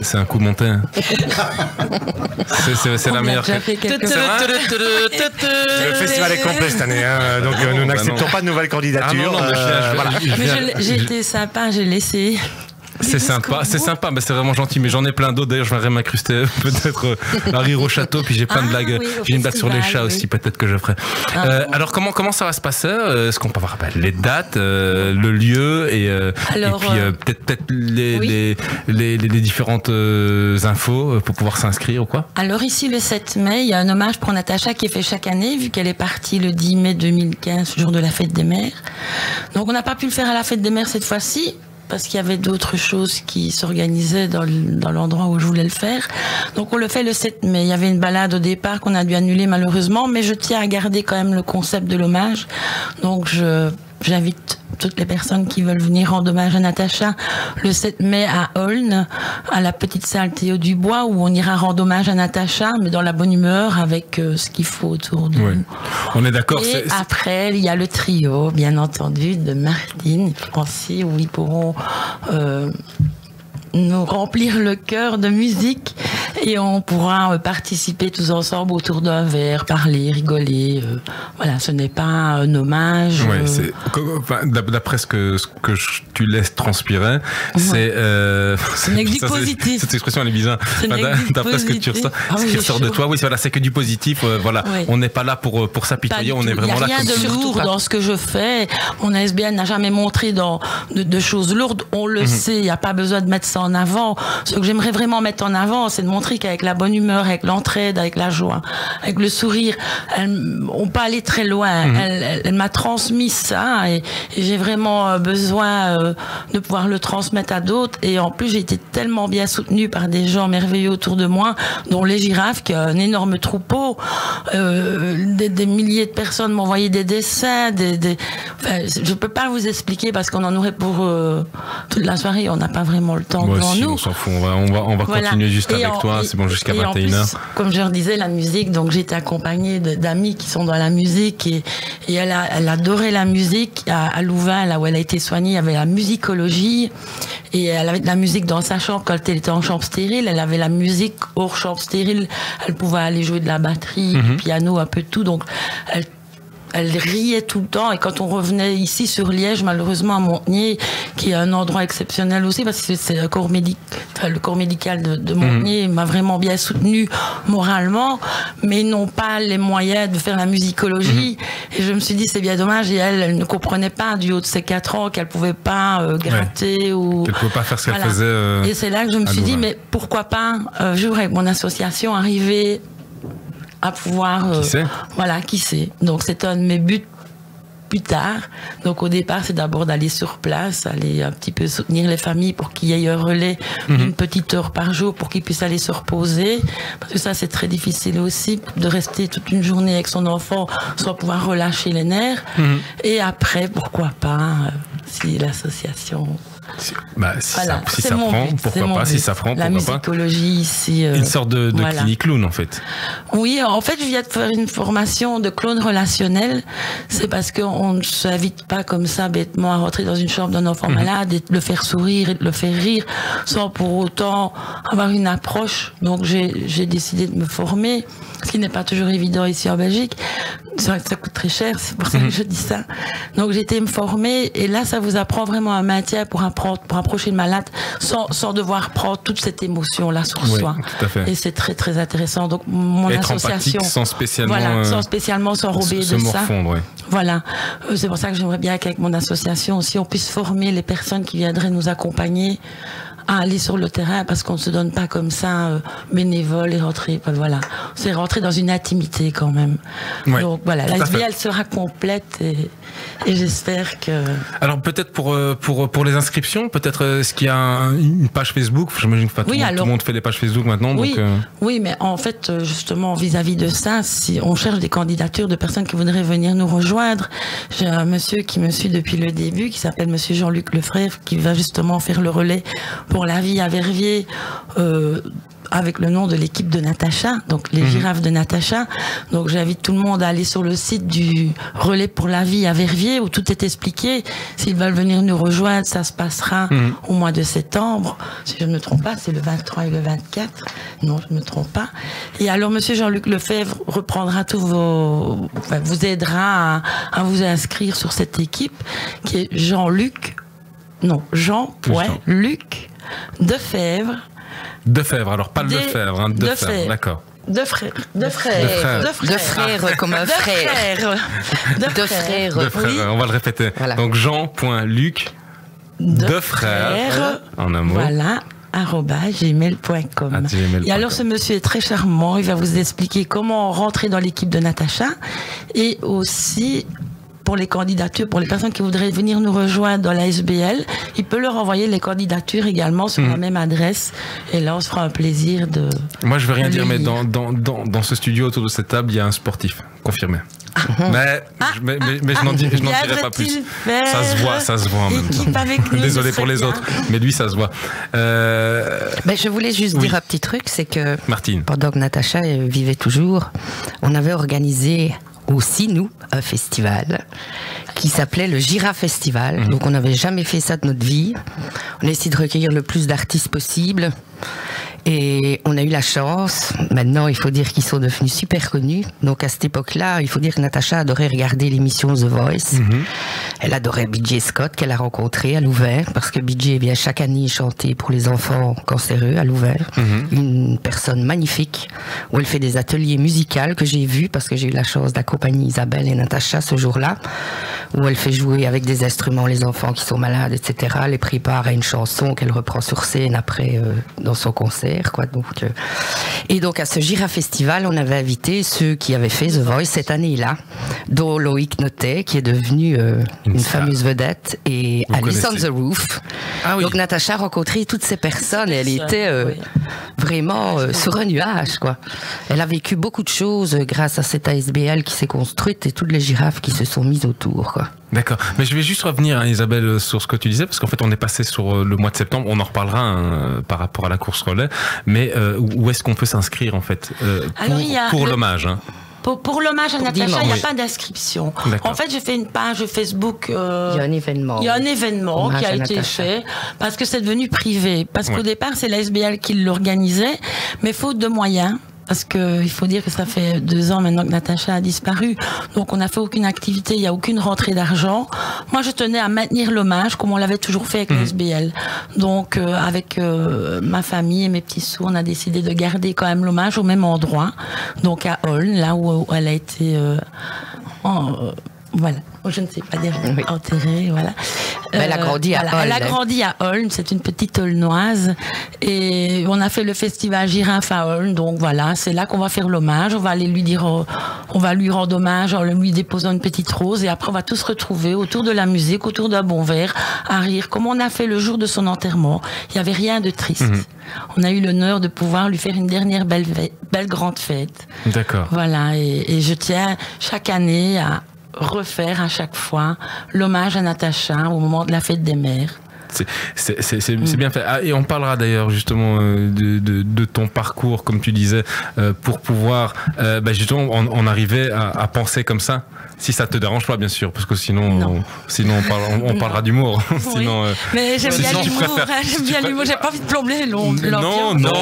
S2: C'est un coup monté. C'est la meilleure.
S6: Le festival est complet cette année, hein, donc nous n'acceptons pas de nouvelles candidatures.
S7: J'étais sympa, j'ai laissé.
S2: C'est sympa, mais c'est vraiment gentil. Mais j'en ai plein d'autres. D'ailleurs, je vais m'incruster peut-être à rire au château. Puis j'ai plein de blagues. J'ai une blague sur les chats aussi, peut-être que je ferai. Alors comment ça va se passer? Est-ce qu'on peut avoir les dates, le lieu et puis peut-être les différentes infos pour pouvoir s'inscrire ou quoi?
S7: Alors ici le 7 mai, il y a un hommage pour Natacha qui est fait chaque année vu qu'elle est partie le 10 mai 2015, jour de la fête des mères. Donc on n'a pas pu le faire à la fête des mères cette fois-ci. Parce qu'il y avait d'autres choses qui s'organisaient dans l'endroit où je voulais le faire. Donc on le fait le 7 mai. Il y avait une balade au départ qu'on a dû annuler malheureusement, mais je tiens à garder quand même le concept de l'hommage. Donc j'invite toutes les personnes qui veulent venir rendre hommage à Natacha le 7 mai à Aulne, à la petite salle Théo Dubois, où on ira rendre hommage à Natacha, mais dans la bonne humeur, avec ce qu'il faut autour de nous.
S2: On est d'accord.
S7: Et après, il y a le trio, bien entendu, de Martine et Francis, où ils pourront nous remplir le cœur de musique et on pourra participer tous ensemble autour d'un verre, parler, rigoler. Voilà, ce n'est pas un hommage.
S2: Ouais, d'après ce que tu laisses transpirer, c'est
S7: n'est que du positif.
S2: Cette expression elle est bizarre. D'après ce que tu ressens, ce qui ressort de toi, oui, voilà, c'est que du positif. Voilà, on n'est pas là pour s'apitoyer, on est vraiment là.
S7: Il n'y a rien de lourd dans ce que je fais. Mon ASBL n'a jamais montré de choses lourdes. On le sait, il n'y a pas besoin de mettre ça en avant. Ce que j'aimerais vraiment mettre en avant, c'est de montrer qu'avec la bonne humeur, avec l'entraide, avec la joie, avec le sourire, on peut aller très loin. Elle m'a transmis ça et j'ai vraiment besoin de pouvoir le transmettre à d'autres. Et en plus, j'ai été tellement bien soutenue par des gens merveilleux autour de moi, dont les girafes, qui a un énorme troupeau. Des milliers de personnes m'ont envoyé des dessins. Je peux pas vous expliquer parce qu'on en aurait pour toute la soirée. On n'a pas vraiment le temps devant nous.
S2: On s'en fout. On va continuer juste avec toi. C'est bon, jusqu'à 21h.
S7: Plus, comme je leur disais, la musique. Donc j'étais accompagnée d'amis qui sont dans la musique et elle adorait la musique. À Louvain, là où elle a été soignée, il y avait la musicologie et elle avait de la musique dans sa chambre quand elle était en chambre stérile. Elle avait la musique hors chambre stérile. Elle pouvait aller jouer de la batterie, du piano, un peu de tout. Donc elle riait tout le temps et quand on revenait ici sur Liège, malheureusement à Montnier, qui est un endroit exceptionnel aussi parce que c'est le corps médical de Montnier m'a vraiment bien soutenu moralement, mais ils n'ont pas les moyens de faire la musicologie et je me suis dit c'est bien dommage et elle ne comprenait pas du haut de ses 4 ans qu'elle pouvait pas gratter ou
S2: qu'elle pouvait pas faire ce qu'elle faisait
S7: et c'est là que je me suis dit mais pourquoi pas un jour avec mon association arriver à pouvoir...
S2: qui sait
S7: voilà, qui sait. Donc c'est un de mes buts plus tard. Donc au départ, c'est d'abord d'aller sur place, aller un petit peu soutenir les familles pour qu'il y ait un relais d'une petite heure par jour pour qu'ils puissent aller se reposer. Parce que ça, c'est très difficile aussi de rester toute une journée avec son enfant sans pouvoir relâcher les nerfs. Et après, pourquoi pas, si l'association...
S2: Si
S7: voilà,
S2: ça prend, pourquoi pas, si ça prend, pourquoi pas.
S7: La musicologie ici.
S2: Une sorte de clinique clown, en fait.
S7: Oui, en fait, je viens de faire une formation de clown relationnel. C'est parce qu'on ne s'invite pas comme ça bêtement à rentrer dans une chambre d'un enfant malade et de le faire sourire et de le faire rire sans pour autant avoir une approche. Donc, j'ai décidé de me former, ce qui n'est pas toujours évident ici en Belgique. C'est vrai que ça coûte très cher, c'est pour ça que je dis ça. Donc, j'ai été me former et là, ça vous apprend vraiment un maintien pour approcher le malade sans devoir prendre toute cette émotion-là sur soi.
S2: Tout à fait.
S7: Et c'est très, très intéressant. Donc, mon
S2: être
S7: association.
S2: Sans spécialement.
S7: Voilà, sans spécialement s'enrober de
S2: morfondre,
S7: ça. Voilà. C'est pour ça que j'aimerais bien qu'avec mon association aussi, on puisse former les personnes qui viendraient nous accompagner à aller sur le terrain parce qu'on ne se donne pas comme ça bénévole et rentrer. Voilà. C'est rentrer dans une intimité quand même.
S2: Ouais,
S7: donc voilà, la SBL sera complète et j'espère que... Alors
S2: peut-être pour les inscriptions, peut-être est-ce qu'il y a une page Facebook? J'imagine que tout le monde fait les pages Facebook maintenant.
S7: Oui,
S2: donc,
S7: oui, mais en fait, justement, vis-à-vis de ça, si on cherche des candidatures de personnes qui voudraient venir nous rejoindre, j'ai un monsieur qui me suit depuis le début, qui s'appelle monsieur Jean-Luc Lefrèvre, qui va justement faire le relais pour la vie à Verviers, avec le nom de l'équipe de Natacha, donc les girafes de Natacha. Donc j'invite tout le monde à aller sur le site du relais pour la vie à Verviers où tout est expliqué. S'ils veulent venir nous rejoindre, ça se passera au mois de septembre. Si je ne me trompe pas, c'est le 23 et le 24. Non, je ne me trompe pas. Et alors monsieur Jean-Luc Lefebvre reprendra tous vous aidera à vous inscrire sur cette équipe qui est Jean-Luc Defebvre, alors pas le Lefebvre, hein, Defebvre, d'accord.
S8: Deux frères, comme un frère. Deux frères.
S2: Oui. On va le répéter. Voilà. Donc Jean.Luc Defrère, en un mot.
S7: Voilà. @gmail.com. Et alors ce monsieur est très charmant, il va vous expliquer comment rentrer dans l'équipe de Natacha et aussi pour les candidatures, pour les personnes qui voudraient venir nous rejoindre dans la SBL, il peut leur envoyer les candidatures également sur la même adresse. Et là, on se fera un plaisir de...
S2: Moi, je veux rien dire, mais dans ce studio, autour de cette table, il y a un sportif, confirmé. Mais je n'en dirai pas plus. Ça se voit en même temps. Désolé pour les autres, mais lui, ça se voit.
S8: Je voulais juste dire un petit truc, c'est que
S2: Martine,
S8: pendant que Natacha vivait toujours, on avait organisé aussi, nous, un festival qui s'appelait le Girafe Festival. Donc, on n'avait jamais fait ça de notre vie. On a essayé de recueillir le plus d'artistes possible. Et on a eu la chance. Maintenant, il faut dire qu'ils sont devenus super connus. Donc, à cette époque-là, il faut dire que Natacha adorait regarder l'émission The Voice. Elle adorait BJ Scott, qu'elle a rencontré à Louvain, parce que BJ vient chaque année chanter pour les enfants cancéreux à Louvain. Une personne magnifique, où elle fait des ateliers musicaux que j'ai vus, parce que j'ai eu la chance d'accompagner Isabelle et Natacha ce jour-là, où elle fait jouer avec des instruments les enfants qui sont malades, etc. Elle les prépare à une chanson qu'elle reprend sur scène après dans son concert. Et donc à ce Girafe Festival, on avait invité ceux qui avaient fait The Voice cette année-là, dont Loïc Notet, qui est devenu une fameuse vedette, et Alice on the Roof. Donc Natacha a rencontré toutes ces personnes, et elle était vraiment sur un nuage, quoi. Elle a vécu beaucoup de choses grâce à cette ASBL qui s'est construite et toutes les girafes qui se sont mises autour, quoi.
S2: D'accord. Mais je vais juste revenir, Isabelle, sur ce que tu disais, parce qu'en fait, on est passé sur le mois de septembre. On en reparlera par rapport à la course relais. Mais où est-ce qu'on peut s'inscrire, en fait, pour l'hommage,
S7: Pour l'hommage à Natacha, il n'y a pas d'inscription. En fait, j'ai fait une page Facebook.
S8: Il y a un événement.
S7: Il y a un événement qui a été fait parce que c'est devenu privé. Parce qu'au départ, c'est la SBL qui l'organisait, mais faute de moyens. Parce que il faut dire que ça fait 2 ans maintenant que Natacha a disparu, donc on n'a fait aucune activité, il n'y a aucune rentrée d'argent. Moi, je tenais à maintenir l'hommage comme on l'avait toujours fait avec la SBL. Donc, avec ma famille et mes petits sous, on a décidé de garder quand même l'hommage au même endroit, donc à Olne, là où elle a été voilà, je ne sais pas dire enterrée, voilà.
S8: Elle a grandi à Olne.
S7: Elle a grandi à Olne, c'est une petite Aulnoise. Et on a fait le festival Girafe à Olne, donc voilà, c'est là qu'on va faire l'hommage. On va aller lui dire, on va lui rendre hommage en lui déposant une petite rose. Et après, on va tous se retrouver autour de la musique, autour d'un bon verre, à rire, comme on a fait le jour de son enterrement. Il n'y avait rien de triste. On a eu l'honneur de pouvoir lui faire une dernière belle grande fête.
S2: D'accord.
S7: Voilà, et je tiens chaque année à refaire à chaque fois l'hommage à Natacha au moment de la fête des mères.
S2: C'est bien fait. Ah, et on parlera d'ailleurs justement de ton parcours, comme tu disais, pour pouvoir justement en arriver à penser comme ça. Si ça te dérange pas, bien sûr, parce que sinon on parlera d'humour. Sinon,
S7: mais j'aime bien l'humour. J'aime bien l'humour. J'ai pas envie de plomber l'ambiance.
S2: Non,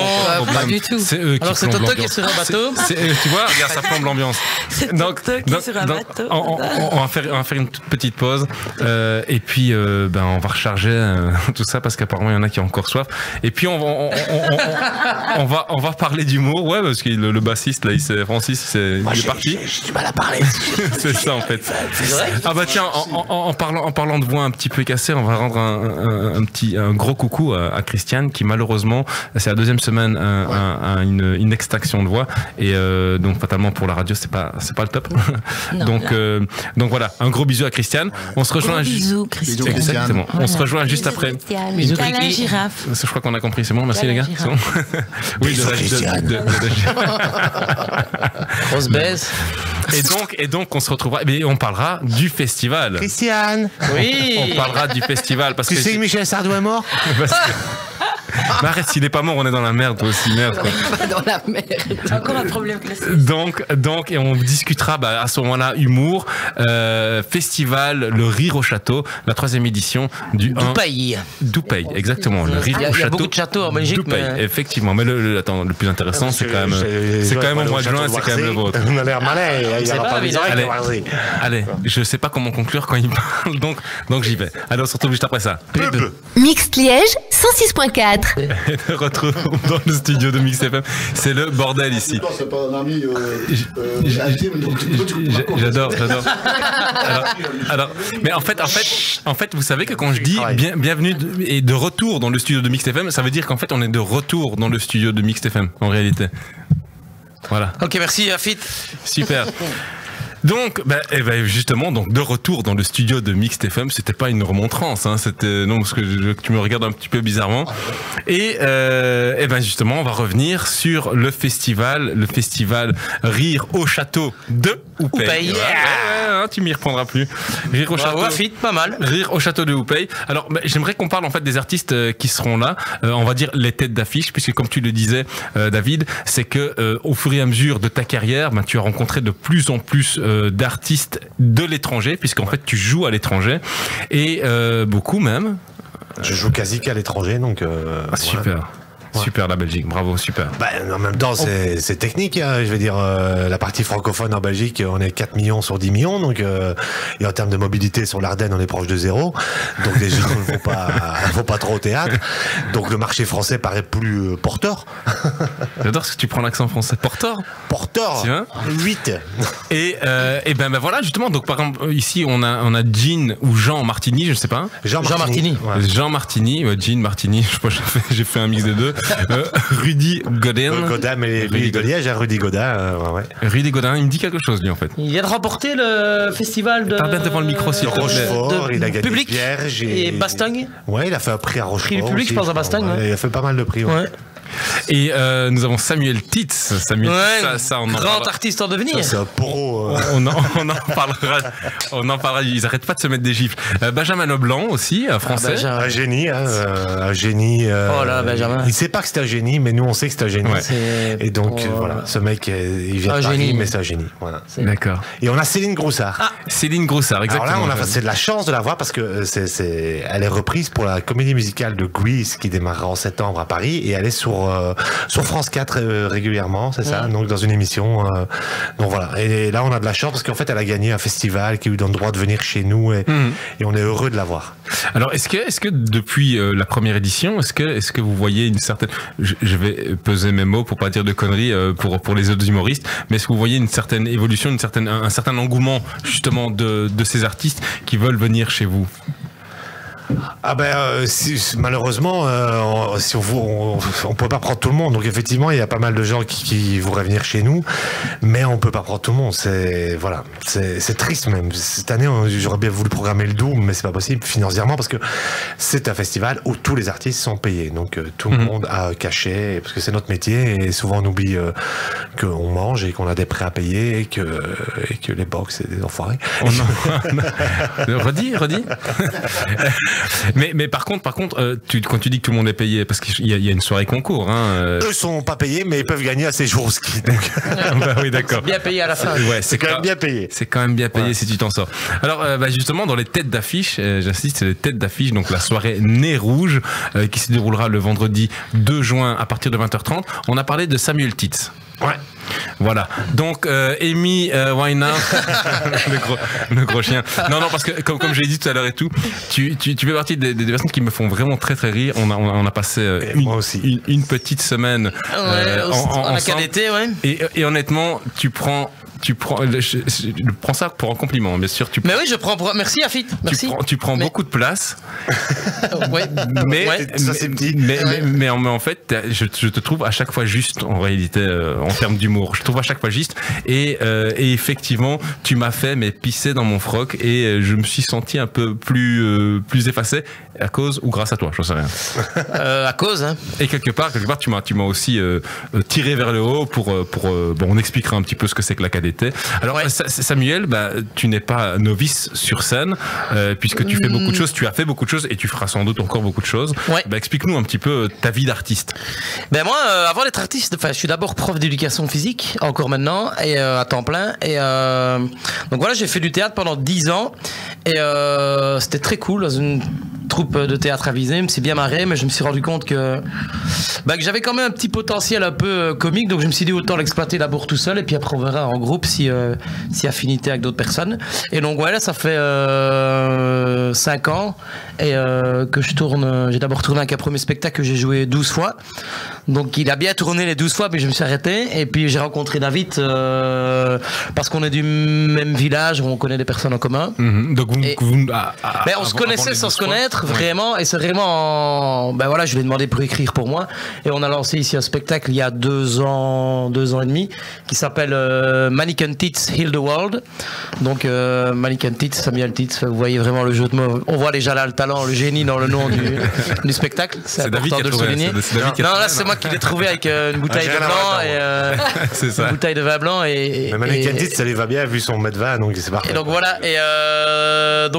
S5: pas du tout.
S2: C'est eux qui
S5: alors c'est Toto qui est sur un bateau.
S2: Tu vois, regarde, ça plombe l'ambiance.
S7: C'est Toto qui est sur un bateau.
S2: On va faire une toute petite pause et puis on va recharger tout ça parce qu'apparemment il y en a qui ont encore soif. Et puis on va parler d'humour, ouais, parce que le bassiste là, Francis, il est parti.
S3: J'ai du mal à parler.
S2: C'est ça en fait. Ah bah tiens, en parlant de voix un petit peu cassée, on va rendre un gros coucou à Christiane qui malheureusement c'est la deuxième semaine a une extraction de voix et donc fatalement pour la radio c'est pas le top. Donc voilà, un gros bisou à Christiane. On se rejoint
S7: bisous Christiane.
S2: Exactement. On se rejoint juste après.
S7: Bisous Kiki. Girafe.
S2: Je crois qu'on a compris, c'est bon, merci les gars. C'est bon. Oui, de
S5: grosse baisse.
S2: Et donc on se retrouvera et on parlera du festival.
S6: Christiane.
S5: Oui.
S2: On parlera du festival parce
S6: tu sais que Michel Sardou est mort.
S2: Mais arrête, s'il est pas mort, on est dans la merde, toi aussi, merde. Quoi.
S8: Pas dans la merde.
S7: C'est encore un problème classique.
S2: Donc, et on discutera à ce moment-là humour, festival, le Rire au Château, la 3e édition du Doupay, exactement. Le Rire au Château.
S5: Il y a beaucoup de châteaux en Belgique.
S2: Mais... Effectivement, mais le plus intéressant, c'est quand même au mois de juin, c'est quand même le vôtre.
S6: On a l'air malin, il a pas des oreilles.
S2: Allez, je sais pas comment conclure quand il parle, donc j'y vais. Allez, on se retrouve juste après ça.
S9: Mixte Liège 106.4.
S2: Et de retour dans le studio de Mix FM. C'est le bordel ici.
S11: C'est pas un ami.
S2: J'adore. Alors, mais en fait, vous savez que quand je dis bienvenue et de retour dans le studio de Mix FM, ça veut dire qu'en fait, on est de retour dans le studio de Mix FM en réalité. Voilà.
S5: Ok, merci Afit.
S2: Super. Donc, justement, de retour dans le studio de Mixte FM, c'était pas une remontrance, hein, c'était parce que tu me regardes un petit peu bizarrement. Et justement, on va revenir sur le festival Rire au Château de Houpey. Tu m'y reprendras plus. Rire au Château.
S5: Pas mal.
S2: Rire au Château de Houpey. Alors, j'aimerais qu'on parle en fait des artistes qui seront là. On va dire les têtes d'affiche, puisque comme tu le disais, David, c'est que au fur et à mesure de ta carrière, tu as rencontré de plus en plus d'artistes de l'étranger, puisqu'en fait tu joues à l'étranger et beaucoup même.
S6: Je joue quasi qu'à l'étranger, donc.
S2: Super.
S6: Voilà.
S2: Super la Belgique, bravo, super.
S6: En même temps, c'est technique, hein, je veux dire, la partie francophone en Belgique, on est 4 millions sur 10 millions, donc et en termes de mobilité sur l'Ardenne, on est proche de zéro, donc les gens ne vont pas trop au théâtre, donc le marché français paraît plus porteur.
S2: J'adore ce que tu prends l'accent français. Porteur,
S6: 8.
S2: Et voilà, justement, donc par exemple, ici, on a Jean ou Jean Martini, je ne sais pas.
S6: Jean Martini.
S2: Ouais. Jean Martini, Jean Martini, je sais pas, j'ai fait un mix des deux. Rudy Godin.
S6: Godin, mais Rudy de Liège, Rudy Godin.
S2: Rudy Godin, il me dit quelque chose, lui, en fait.
S5: Il vient de remporter le festival de.
S2: Parle bien devant le micro, s'il te plaît.
S6: Rochefort, il a gagné
S5: public
S6: Vierge
S5: et Bastogne.
S6: Ouais, il a fait un prix à Rochefort.
S5: Prix du public,
S6: aussi,
S5: je pense, à Bastogne.
S6: Il a fait pas mal de prix. Ouais.
S2: Et nous avons Samuel Titz. Samuel Titz, ça, on en
S5: grand artiste en devenir.
S6: Ça, c'est un poro.
S2: On en parlera. Ils n'arrêtent pas de se mettre des gifles. Benjamin Leblanc aussi, français.
S6: Un génie. Un génie.
S5: Oh là, Benjamin.
S6: Il ne sait pas que c'est un génie, mais nous on sait que c'est un génie.
S2: Ouais.
S6: Et donc voilà, ce mec, il vient de Paris, mais c'est un génie. Voilà.
S2: D'accord.
S6: Et on a Céline Groussard.
S2: Céline Groussard, exactement.
S6: Alors là, c'est de la chance de la voir parce que elle est reprise pour la comédie musicale de Grease qui démarrera en septembre à Paris et elle est sur France 4 régulièrement, c'est ça, donc dans une émission. Donc voilà. Et là, on a de la chance parce qu'en fait, elle a gagné un festival qui lui donne le droit de venir chez nous et on est heureux de la voir.
S2: Alors, est-ce que depuis la première édition, est-ce que vous voyez une certaine, je vais peser mes mots pour pas dire de conneries pour les autres humoristes, mais est-ce que vous voyez une certaine évolution, un certain engouement justement de ces artistes qui veulent venir chez vous?
S6: Malheureusement, si on peut pas prendre tout le monde. Donc effectivement, il y a pas mal de gens qui voudraient venir chez nous, mais on peut pas prendre tout le monde. C'est triste même. Cette année, j'aurais bien voulu programmer le double, mais c'est pas possible financièrement parce que c'est un festival où tous les artistes sont payés. Donc tout le monde a un cachet parce que c'est notre métier et souvent on oublie qu'on mange et qu'on a des prêts à payer et que les box c'est des enfoirés.
S2: Redis. Mais par contre, quand tu dis que tout le monde est payé, parce qu'il y a une soirée concours.
S6: Eux sont pas payés, mais ils peuvent gagner à ces jours au ski. Donc.
S2: Bah oui, d'accord.
S5: Bien payé à la fin.
S2: Ouais,
S6: c'est quand même bien payé.
S2: C'est quand même bien payé si tu t'en sors. Alors, justement, dans les têtes d'affiche, j'insiste, c'est les têtes d'affiche, donc la soirée Nez Rouge, qui se déroulera le vendredi 2 juin à partir de 20h30. On a parlé de Samuel Titz.
S6: Ouais.
S2: Voilà. Donc, Amy Winehouse, le gros chien. Non, parce que comme je l'ai dit tout à l'heure et tout, tu fais partie des personnes qui me font vraiment très très rire. On a passé une petite semaine
S5: en la KDT, ouais.
S2: Et honnêtement, je prends ça pour un compliment, bien sûr.
S5: Mais oui, je prends. Merci, Afit. Merci.
S2: Tu prends beaucoup de place.
S5: Ouais.
S2: Mais en fait, je te trouve à chaque fois juste en réalité en termes d'humour. Je trouve à chaque fois juste et effectivement, tu m'as fait pisser dans mon froc et je me suis senti un peu plus effacé à cause ou grâce à toi, j'en sais rien.
S5: À cause. Hein.
S2: Et quelque part, tu m'as aussi tiré vers le haut pour on expliquera un petit peu ce que c'est que la KDT. Alors Samuel, tu n'es pas novice sur scène puisque tu fais beaucoup de choses, tu as fait beaucoup de choses et tu feras sans doute encore beaucoup de choses. Ouais. Explique-nous un petit peu ta vie d'artiste.
S5: Moi, avant d'être artiste, je suis d'abord prof d'éducation physique, encore maintenant, et à temps plein. Et donc voilà, j'ai fait du théâtre pendant 10 ans et c'était très cool dans une troupe de théâtre avisé, je me suis bien marré, mais je me suis rendu compte que j'avais quand même un petit potentiel un peu comique, donc je me suis dit autant l'exploiter d'abord tout seul et puis après on verra en groupe si affinité avec d'autres personnes. Et donc voilà, ça fait 5 ans et que je tourne. J'ai d'abord tourné avec un premier spectacle que j'ai joué 12 fois, donc il a bien tourné les 12 fois, mais je me suis arrêté et puis j'ai rencontré David parce qu'on est du même village, on connaît des personnes en commun.
S2: Donc
S5: on se connaissait sans se connaître vraiment, et c'est vraiment je lui ai demandé pour écrire pour moi et on a lancé ici un spectacle il y a 2 ans et demi qui s'appelle Mannequin Tits Heal the World. Donc Mannequin Tits, Samuel Tits, vous voyez vraiment le jeu de mots, on voit déjà là le talent, le génie dans le nom du spectacle, c'est important de le souligner. Là c'est moi qui l'ai trouvé avec une bouteille de blanc et une bouteille de vin blanc et
S6: Mannequin Tits ça lui va bien vu son mètre 20, donc c'est parfait.
S5: Et donc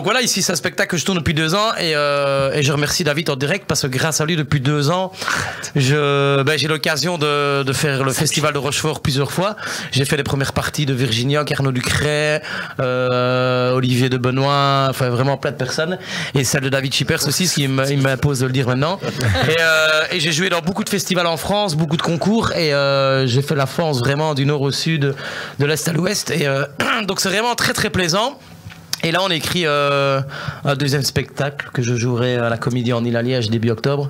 S5: voilà, ici c'est un spectacle que je tourne depuis 2 ans et je remercie David en direct parce que grâce à lui depuis 2 ans j'ai l'occasion de faire le festival de Rochefort plusieurs fois. J'ai fait les premières parties de Virginia, Arnaud Ducret, Olivier de Benoît, enfin vraiment plein de personnes, et celle de David Chippers aussi, ce qui m'impose de le dire maintenant. Et j'ai joué dans beaucoup de festivals en France, beaucoup de concours, et j'ai fait la France vraiment du nord au sud, de l'est à l'ouest, et donc c'est vraiment très très plaisant. Et là, on écrit un deuxième spectacle que je jouerai à la Comédie en Île-à-Liège début octobre.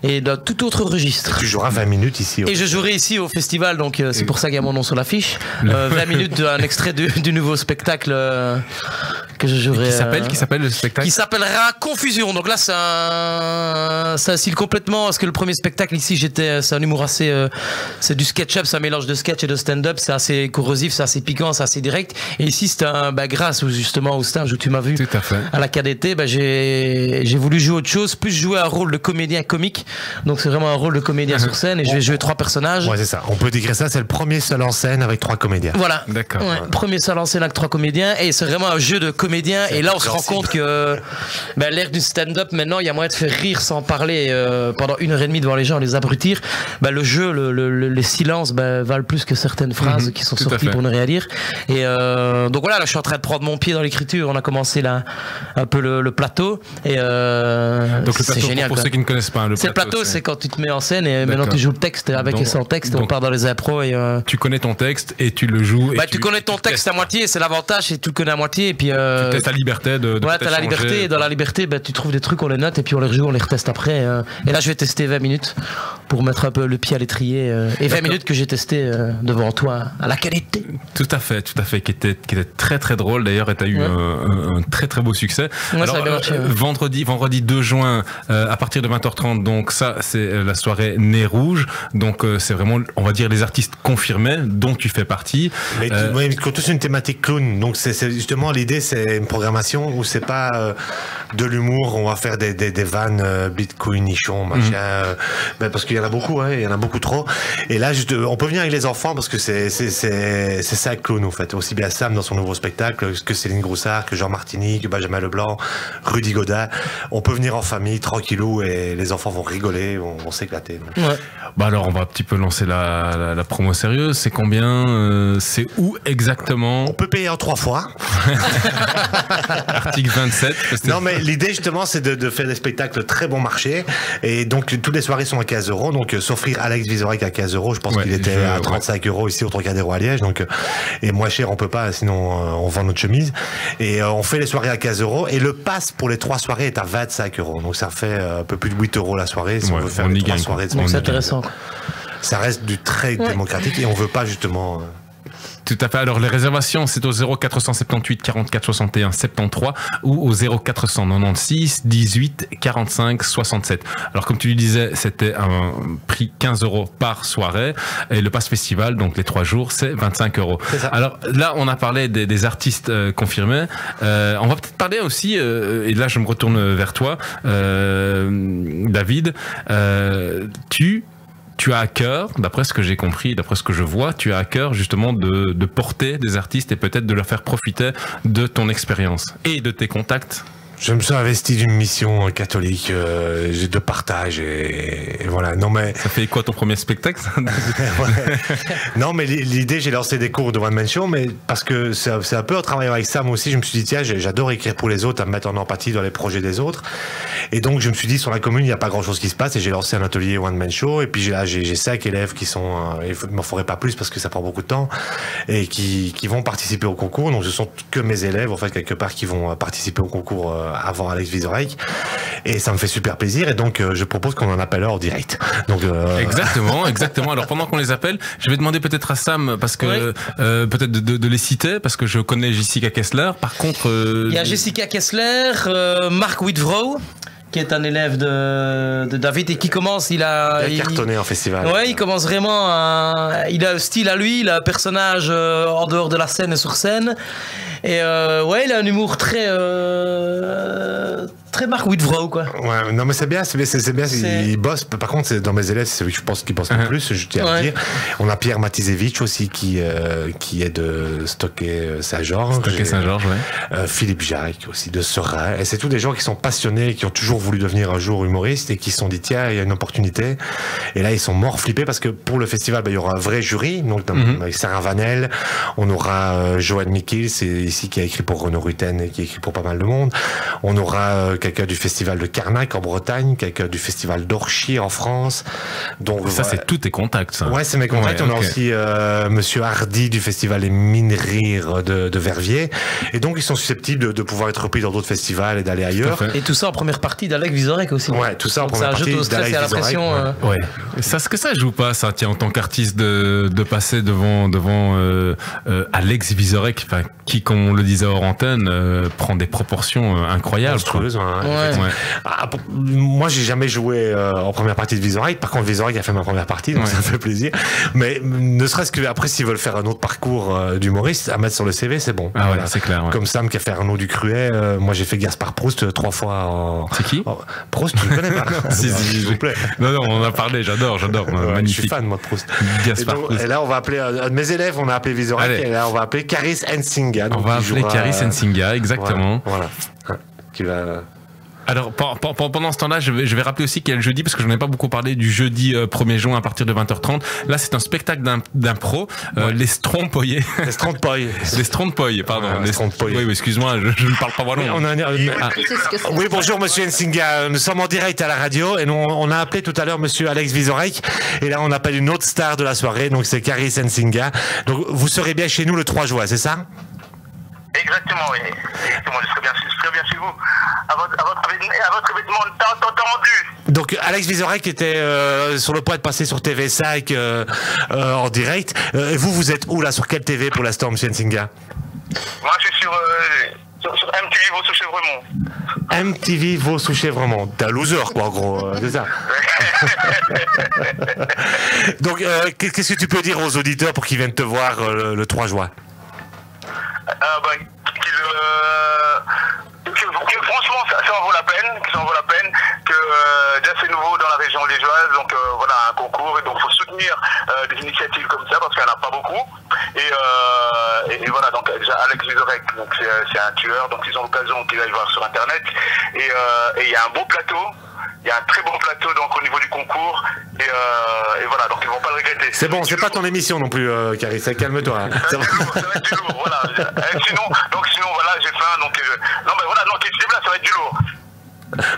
S5: Et dans tout autre registre.
S6: Tu joueras 20 minutes ici.
S5: Et je jouerai ici au festival, donc c'est pour ça qu'il y a mon nom sur l'affiche. 20 minutes d'un extrait du nouveau spectacle que je jouerai.
S2: Qui s'appelle le spectacle?
S5: Qui s'appellera Confusion. Donc là, c'est un style complètement. Parce que le premier spectacle ici, c'est un humour assez. C'est du sketch-up, c'est un mélange de sketch et de stand-up. C'est assez corrosif, c'est assez piquant, c'est assez direct. Et ici, c'est grâce justement au stage où tu m'as vu à la KDT, j'ai voulu jouer autre chose, plus jouer un rôle de comédien comique. Donc c'est vraiment un rôle de comédien sur scène et je vais jouer 3 personnages.
S6: Ouais, c'est ça. On peut décrire ça, c'est le premier seul en scène avec 3 comédiens.
S5: Voilà.
S2: D'accord.
S5: Ouais, premier seul en scène avec 3 comédiens et c'est vraiment un jeu de comédien. Et là, on se rend compte que l'ère du stand-up, maintenant, il y a moyen de faire rire sans parler pendant 1h30 devant les gens, les abrutir. Le jeu, les silences valent plus que certaines phrases qui sont sorties pour ne rien dire. Et donc voilà, là, je suis en train de prendre mon pied dans l'écriture. On a commencé là un peu le plateau et
S2: donc le plateau,
S5: c'est génial,
S2: pour ceux qui ne connaissent pas le
S5: plateau, c'est quand tu te mets en scène et maintenant tu joues le texte avec et sans texte. On part dans les impros et
S2: tu connais ton texte et tu le joues.
S5: Tu connais ton texte à moitié, c'est l'avantage, et tu le connais à moitié et puis
S2: Tu testes la liberté de
S5: ouais, t'as la liberté, et dans la liberté, tu trouves des trucs, on les note, et puis on les rejoue, on les reteste après. Et là, je vais tester 20 minutes pour mettre un peu le pied à l'étrier. Et 20 minutes que j'ai testé devant toi, à la qualité.
S2: Tout à fait, qui était très très drôle d'ailleurs, et t'as eu un très très beau succès.
S5: Ouais,
S2: alors,
S5: ça a bien marché,
S2: vendredi 2 juin, à partir de 20h30, donc ça, c'est la soirée Nez Rouge. Donc, c'est vraiment, on va dire, les artistes confirmés, dont tu fais partie.
S6: Mais quand c'est une thématique clown, donc c'est justement l'idée, c'est une programmation où c'est pas de l'humour, on va faire des vannes bitcoin, nichon, machin, parce qu'il y en a beaucoup, il y en a beaucoup trop. Et là, on peut venir avec les enfants parce que c'est ça clown en fait. Aussi bien Sam dans son nouveau spectacle que Céline Groussard, que Jean Martini, que Benjamin Leblanc, Rudy Godin. On peut venir en famille, tranquillou, et les enfants vont rigoler, vont s'éclater.
S5: Ouais.
S2: Bah alors on va un petit peu lancer la promo sérieuse. C'est combien c'est où exactement?
S6: On peut payer en 3 fois.
S2: Article 27.
S6: Non mais l'idée justement c'est de faire des spectacles très bon marché. Et donc toutes les soirées sont à 15 €. Donc s'offrir Alex Vizorek à 15 €, je pense qu'il était à 35 € ici au Trocadéro à Liège. Donc, et moins cher on peut pas, sinon on vend notre chemise. Et on fait les soirées à 15 €. Et le pass pour les 3 soirées est à 25 €. Donc ça fait un peu plus de 8 € la soirée si on veut faire les 3 soirées.
S5: Donc c'est intéressant.
S6: Ça reste du très démocratique et on veut pas justement...
S2: Tout à fait. Alors les réservations, c'est au 0478 44 61 73 ou au 0496 18 45 67. Alors comme tu le disais, c'était un prix 15 € par soirée et le pass festival, donc les 3 jours, c'est 25 €. Alors là, on a parlé des artistes confirmés. On va peut-être parler aussi, et là je me retourne vers toi, David. Tu as à cœur, d'après ce que j'ai compris, d'après ce que je vois, tu as à cœur justement de porter des artistes et peut-être de leur faire profiter de ton expérience et de tes contacts.
S6: Je me suis investi d'une mission catholique de partage et voilà. Non mais
S2: ça fait quoi ton premier spectacle?
S6: Non mais l'idée, j'ai lancé des cours de one man show, mais parce que c'est un peu en travaillant avec Sam aussi, je me suis dit tiens, j'adore écrire pour les autres, à me mettre en empathie dans les projets des autres. Et donc je me suis dit sur la commune il n'y a pas grand chose qui se passe et j'ai lancé un atelier one man show et puis j'ai 5 élèves qui sont, il m'en faudrait pas plus parce que ça prend beaucoup de temps et qui vont participer au concours. Donc ce sont que mes élèves en fait quelque part qui vont participer au concours avant Alex Vizorek et ça me fait super plaisir et donc je propose qu'on en appelle en direct. Donc
S2: exactement. Alors pendant qu'on les appelle, je vais demander peut-être à Sam parce que peut-être de les citer parce que je connais Jessica Kessler. Par contre,
S5: il y a Jessica Kessler, Marc Whitvrow, qui est un élève de David et qui commence, il a
S6: cartonné en festival.
S5: Ouais, il commence vraiment il a un style à lui, il a un personnage en dehors de la scène et sur scène. Et il a un humour très Marc Whitvrow quoi.
S6: Ouais, non mais c'est bien, il bosse. Par contre, dans mes élèves, c'est celui que je pense qu'il bosse le plus, je tiens à dire. On a Pierre Matizevich aussi qui est de Stocké Saint-Georges.
S2: Stocké Saint-Georges,
S6: Philippe Jacques aussi de Serein. Et c'est tous des gens qui sont passionnés, qui ont toujours voulu devenir un jour humoristes et qui se sont dit tiens, il y a une opportunité. Et là, ils sont morts flippés parce que pour le festival, il y aura un vrai jury. Donc avec Sarah Vanel, on aura Joanne Mikil, c'est ici qui a écrit pour Renaud Rutten et qui a écrit pour pas mal de monde. On aura quelqu'un du festival de Carnac en Bretagne, quelqu'un du festival d'Orchies en France. Donc
S2: ça, c'est tous tes contacts. Ça.
S6: Ouais, c'est mes contacts. On a aussi Monsieur Hardy du festival Les Mineries de Verviers. Et donc, ils sont susceptibles de pouvoir être repris dans d'autres festivals et d'aller ailleurs.
S5: Et tout ça en première partie d'Alex Vizorek aussi.
S6: Ouais, tout ça en première partie d'Alex Vizorek.
S2: Ouais. Est-ce que ça joue pas, ça, tiens, en tant qu'artiste, de passer devant Alex Vizorek, qui, comme on le disait hors antenne, prend des proportions incroyables.
S6: Moi, j'ai jamais joué en première partie de Vizorek. Par contre, Vizorek a fait ma première partie, donc ça me fait plaisir. Mais ne serait-ce que après, s'ils veulent faire un autre parcours d'humoriste à mettre sur le CV, c'est bon.
S2: Ah voilà, c'est clair. Ouais.
S6: Comme Sam qui a fait Arnaud Ducruet. Moi, j'ai fait Gaspard Proust 3 fois en...
S2: C'est qui
S6: Proust, tu le connais pas?
S2: S'il vous plaît. Non, on en a parlé, j'adore. Magnifique.
S6: Je suis fan, moi, de Proust.
S2: Gaspard Proust.
S6: Et là, on va appeler un de mes élèves, on a appelé Vizorek, et là, on va appeler Caris Nsinga.
S2: On va appeler Caris Nsinga, exactement.
S6: Voilà. Qui va...
S2: Alors pendant ce temps-là, je vais rappeler aussi qu'il y a le jeudi, parce que je n'en ai pas beaucoup parlé du jeudi 1er juin à partir de 20h30. Là, c'est un spectacle d'impro, les Strompoyés.
S6: Les Strompoyés.
S2: Les Strompoyés, pardon.
S6: Les Strompoyés.
S2: Oui, excuse-moi, je ne parle pas wallon.
S6: Oui, bonjour Monsieur Nsinga. Nous sommes en direct à la radio et nous, on a appelé tout à l'heure Monsieur Alex Vizorek. Et là, on appelle une autre star de la soirée, donc c'est Caris Nsinga. Donc, vous serez bien chez nous le 3 juin, c'est ça?
S10: Exactement, oui. Exactement, je serai bien chez vous. À votre événement entendu.
S6: Donc Alex Vizorek était sur le point de passer sur TV5 en direct. Vous êtes où là? Sur quelle TV pour l'instant, M. Nsinga?
S10: Moi, je suis sur MTV Vaux-sous-Chèvremont.
S6: MTV Vaux-sous-Chèvremont. T'es un loser, quoi, en gros, c'est ça. Donc, qu'est-ce que tu peux dire aux auditeurs pour qu'ils viennent te voir le 3 juin?
S10: Franchement, ça en vaut la peine, que déjà c'est nouveau dans la région liégeoise, donc voilà, un concours, et donc il faut soutenir des initiatives comme ça, parce qu'il n'y en a pas beaucoup, et voilà, donc déjà Alex Vizorek, donc c'est un tueur, donc ils ont l'occasion qu'ils aillent voir sur internet, et il y a un beau plateau. Il y a un très bon plateau donc au niveau du concours et voilà, donc ils vont pas le regretter.
S6: C'est bon, c'est pas ton émission non plus, Caris, calme-toi. Hein.
S10: Ça va être du lourd, voilà. Sinon voilà, j'ai faim, donc non mais voilà, donc il se déplace, ça va être du lourd.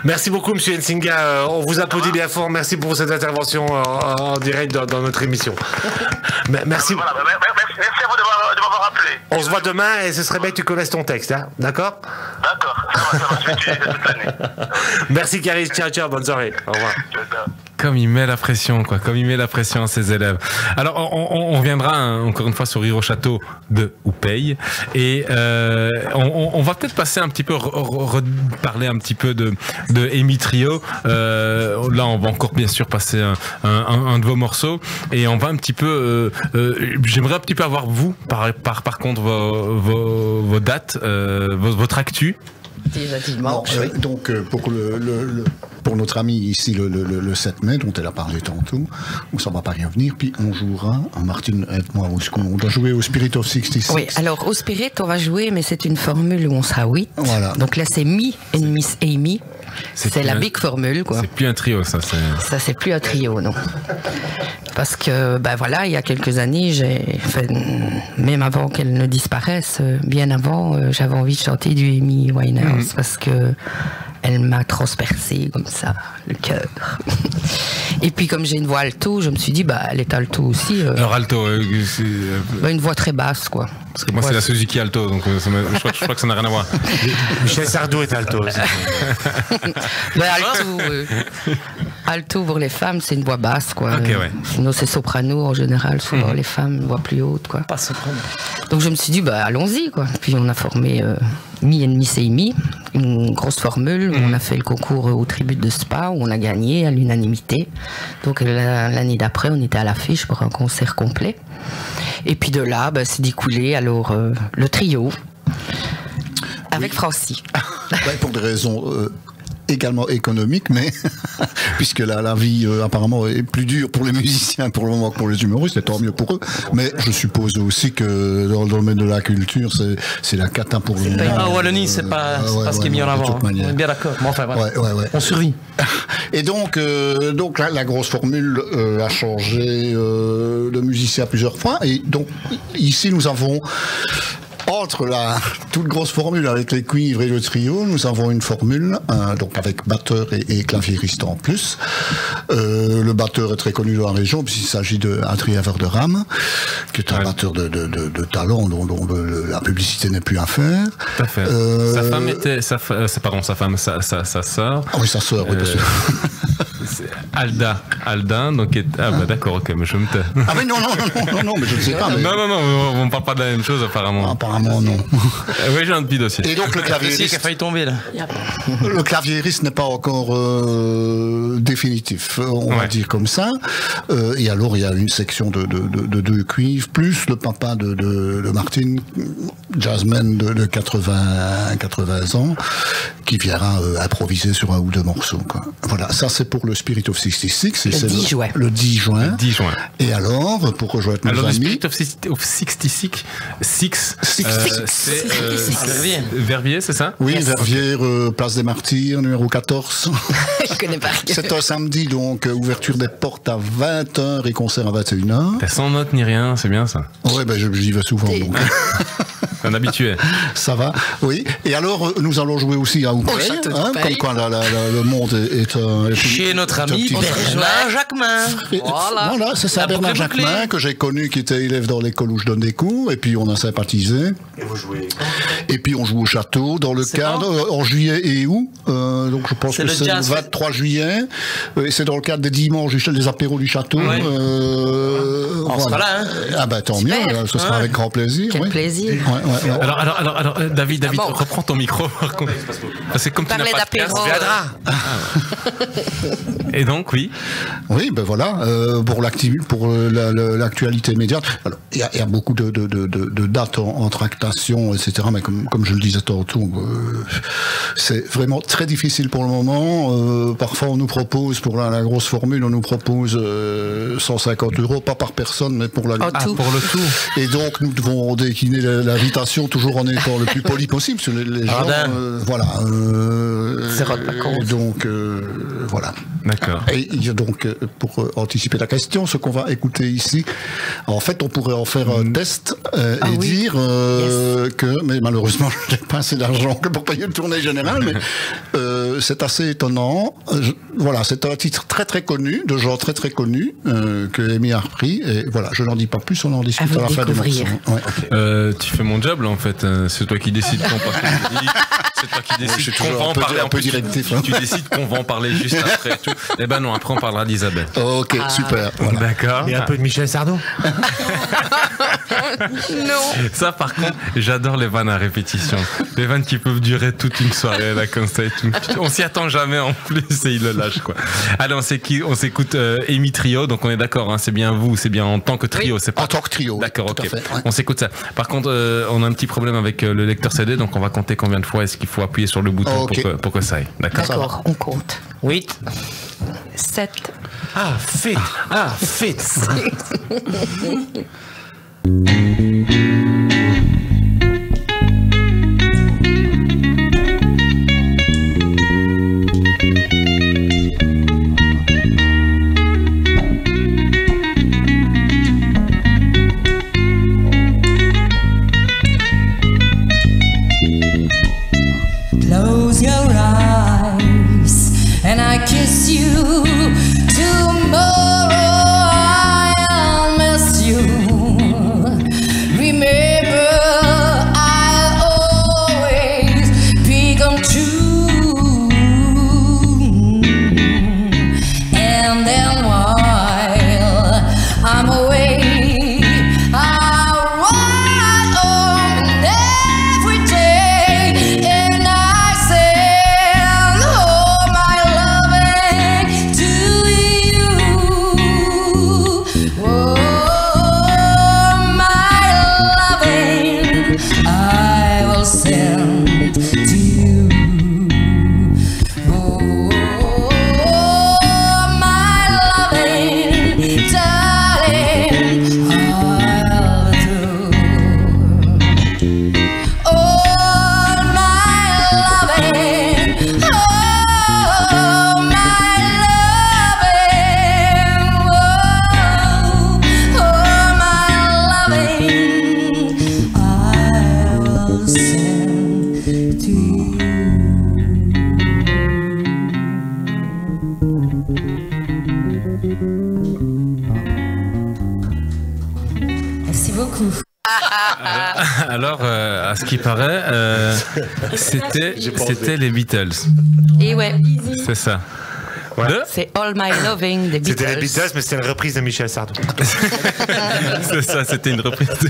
S6: Merci beaucoup, M. Nsinga. On vous applaudit bien fort. Merci pour cette intervention en direct dans notre émission. Merci.
S10: Voilà, merci à vous de m'avoir appelé.
S6: On se voit demain et ce serait bien que tu connaisses ton texte, hein. D'accord?
S10: D'accord, ça va, je vais utiliser toute l'année.
S6: Merci, Caris. Ciao, bonne soirée. Au revoir.
S2: Comme il met la pression, quoi. Comme il met la pression à ses élèves. Alors, on reviendra encore une fois sur Rire au Château de Oupey. Et on va peut-être passer un petit peu, reparler un petit peu de Amy Trio. Là, on va encore bien sûr passer un de vos morceaux. Et on va un petit peu... j'aimerais un petit peu avoir vous, par contre, vos dates, votre actu.
S11: Non, donc pour notre ami ici le 7 mai dont elle a parlé tantôt, ça va pas rien venir, puis on jouera, Martine aide-moi, on doit jouer au Spirit of 66.
S8: Oui, alors au Spirit on va jouer, mais c'est une formule où on sera 8. Voilà. Donc là c'est Me and Miss Amy. C'est la big formule, quoi.
S2: C'est plus un trio, ça.
S8: Ça, c'est plus un trio, non. Parce que, ben voilà, il y a quelques années, même avant qu'elle ne disparaisse, bien avant, j'avais envie de chanter du Amy Winehouse parce que elle m'a transpercé comme ça, le cœur. Et puis comme j'ai une voix alto, je me suis dit, bah elle est alto aussi.
S2: Alors alto,
S8: une voix très basse, quoi.
S2: Parce que moi c'est la Suzuki Alto, donc je crois que ça n'a rien à voir.
S6: Michel Sardou est alto aussi.
S8: Alto pour les femmes, c'est une voix basse, quoi.
S2: Okay, ouais.
S8: Sinon c'est soprano en général, souvent les femmes, une voix plus haute, quoi.
S5: Pas soprano.
S8: Donc je me suis dit, bah allons-y, quoi. Puis on a formé Me and Miss Amy, une grosse formule. On a fait le concours au tribut de Spa où on a gagné à l'unanimité. Donc l'année d'après, on était à l'affiche pour un concert complet. Et puis de là, bah, c'est découlé alors le trio avec Francie.
S11: Pour des raisons également économiques, mais puisque la vie apparemment est plus dure pour les musiciens pour le moment que pour les humoristes, c'est tant mieux pour eux. Mais je suppose aussi que dans le domaine de la culture, c'est la cata pour le moment.
S5: Ah, Wallonie, c'est pas ce qui est mis en avant. On est bien d'accord. Mais enfin, voilà. On survit.
S11: Et donc la grosse formule a changé de musicien plusieurs fois. Et donc ici nous avons, entre la toute grosse formule avec les cuivres et le trio, nous avons une formule donc avec batteur et claviériste en plus. Le batteur est très connu dans la région puisqu'il s'agit d'Adrien Verderam, qui est un batteur de talent dont la publicité n'est plus à faire.
S2: Tout à fait. Sa femme était... sa sœur.
S11: Ah oui, sa sœur, oui, bien sûr.
S2: Alda, donc d'accord, ok, mais je me tais.
S11: Ah mais non, mais je ne sais pas. Mais...
S2: Non, on ne parle pas de la même chose apparemment.
S11: Apparemment non.
S2: Oui, j'ai un de aussi.
S11: Et donc le claviériste
S5: qui a failli tomber là.
S11: Le claviériste n'est pas encore définitif, on va dire comme ça. Et alors il y a une section de deux cuivres, plus le papa de Martine, jazzman de 80 ans, qui viendra improviser sur un ou deux morceaux, quoi. Voilà, ça c'est pour le Spirit of 66.
S8: Le 10 juin.
S11: Le 10 juin.
S2: Le 10 juin.
S11: Et alors, pour rejoindre nos amis...
S2: Le Spirit of 66, c'est Verviers, c'est ça?
S11: Oui, Verviers, place des Martyrs, numéro 14.
S8: Je connais pas.
S11: C'est un samedi, donc ouverture des portes à 20h et concert à 21h.
S2: T'as sans note ni rien, c'est bien ça.
S11: Ouais, j'y vais souvent. Donc.
S2: Un habitué.
S11: Ça va, oui. Et alors, nous allons jouer aussi à Oupeil, comme quoi le monde est
S5: chez notre ami Bernard Jacquemin.
S11: Voilà, c'est ça, Bernard Jacquemin, que j'ai connu, qui était élève dans l'école où je donne des cours, et puis on a sympathisé.
S6: Et vous jouez?
S11: Et puis on joue au château, dans le cadre, en juillet et août. Donc je pense que c'est le 23 juillet. Et c'est dans le cadre des dimanches, des apéros du château.
S5: Ouais.
S11: Voilà. Ah bah tant mieux, ce sera avec grand plaisir.
S8: Quel plaisir.
S11: Ouais.
S2: Alors, David, reprends ton micro. Par contre. Parce que comme tu n'as pas de place, Et donc, oui.
S11: Oui, ben voilà. Pour l'actualité médiate, il y a beaucoup de dates en tractation, etc. Mais comme je le disais tantôt, c'est vraiment très difficile pour le moment. Parfois, on nous propose, pour la grosse formule, on nous propose 150 €, pas par personne, mais pour pour le tout. Et donc, nous devons décliner l'invitation toujours en étant le plus poli possible, parce que les gens, voilà. Donc, voilà.
S2: D'accord.
S11: Et donc, pour anticiper la question, ce qu'on va écouter ici, en fait, on pourrait en faire un test et dire que, mais malheureusement, je n'ai pas assez d'argent que pour payer une tournée générale, mais c'est assez étonnant. Voilà, c'est un titre très très connu, de gens très très connus, que Amy a repris, et voilà, je n'en dis pas plus, on en discute à la fin du morceau. Ouais.
S2: Tu fais mon job là en fait, c'est toi qui décides qu'on passe la musique. C'est toi qui décides qu'on va en parler.
S11: Un peu directif.
S2: Tu décides qu'on va en parler juste après et tout. Eh ben non, après on parlera d'Isabelle.
S11: Ok, super. Voilà.
S2: D'accord.
S6: Et un peu de Michel Sardou.
S8: Non.
S2: Ça par contre, j'adore les vannes à répétition. Les vannes qui peuvent durer toute une soirée là comme ça et tout. On s'y attend jamais en plus et il le lâche quoi. Allez, on s'écoute Amy Trio, donc on est d'accord, hein, c'est bien vous, c'est bien en tant que trio, c'est pas
S11: en tant que trio.
S2: D'accord, ok. On s'écoute ça. Par contre, on a un petit problème avec le lecteur CD, donc on va compter combien de fois est-ce qu'il faut appuyer sur le bouton pour que ça aille.
S8: D'accord, on compte.
S5: 8,
S8: 7.
S6: Fit.
S12: Close your eyes and I kiss you. Tomorrow I'll miss you. Remember I'll always become true. And then while I'm away, I'll write on every day, and I send all my loving to you. Oh, my loving I will send to you. Oh, my loving darling, I'll do. Oh, my loving, oh, my loving, oh, my loving, I will send to you. Merci beaucoup.
S2: Alors, à ce qui paraît, c'était les Beatles.
S8: Et ouais.
S2: C'est ça.
S8: C'est All My Loving des Beatles.
S6: C'était les Beatles, mais c'était une reprise de Michel Sardou.
S2: C'est ça, c'était une reprise de...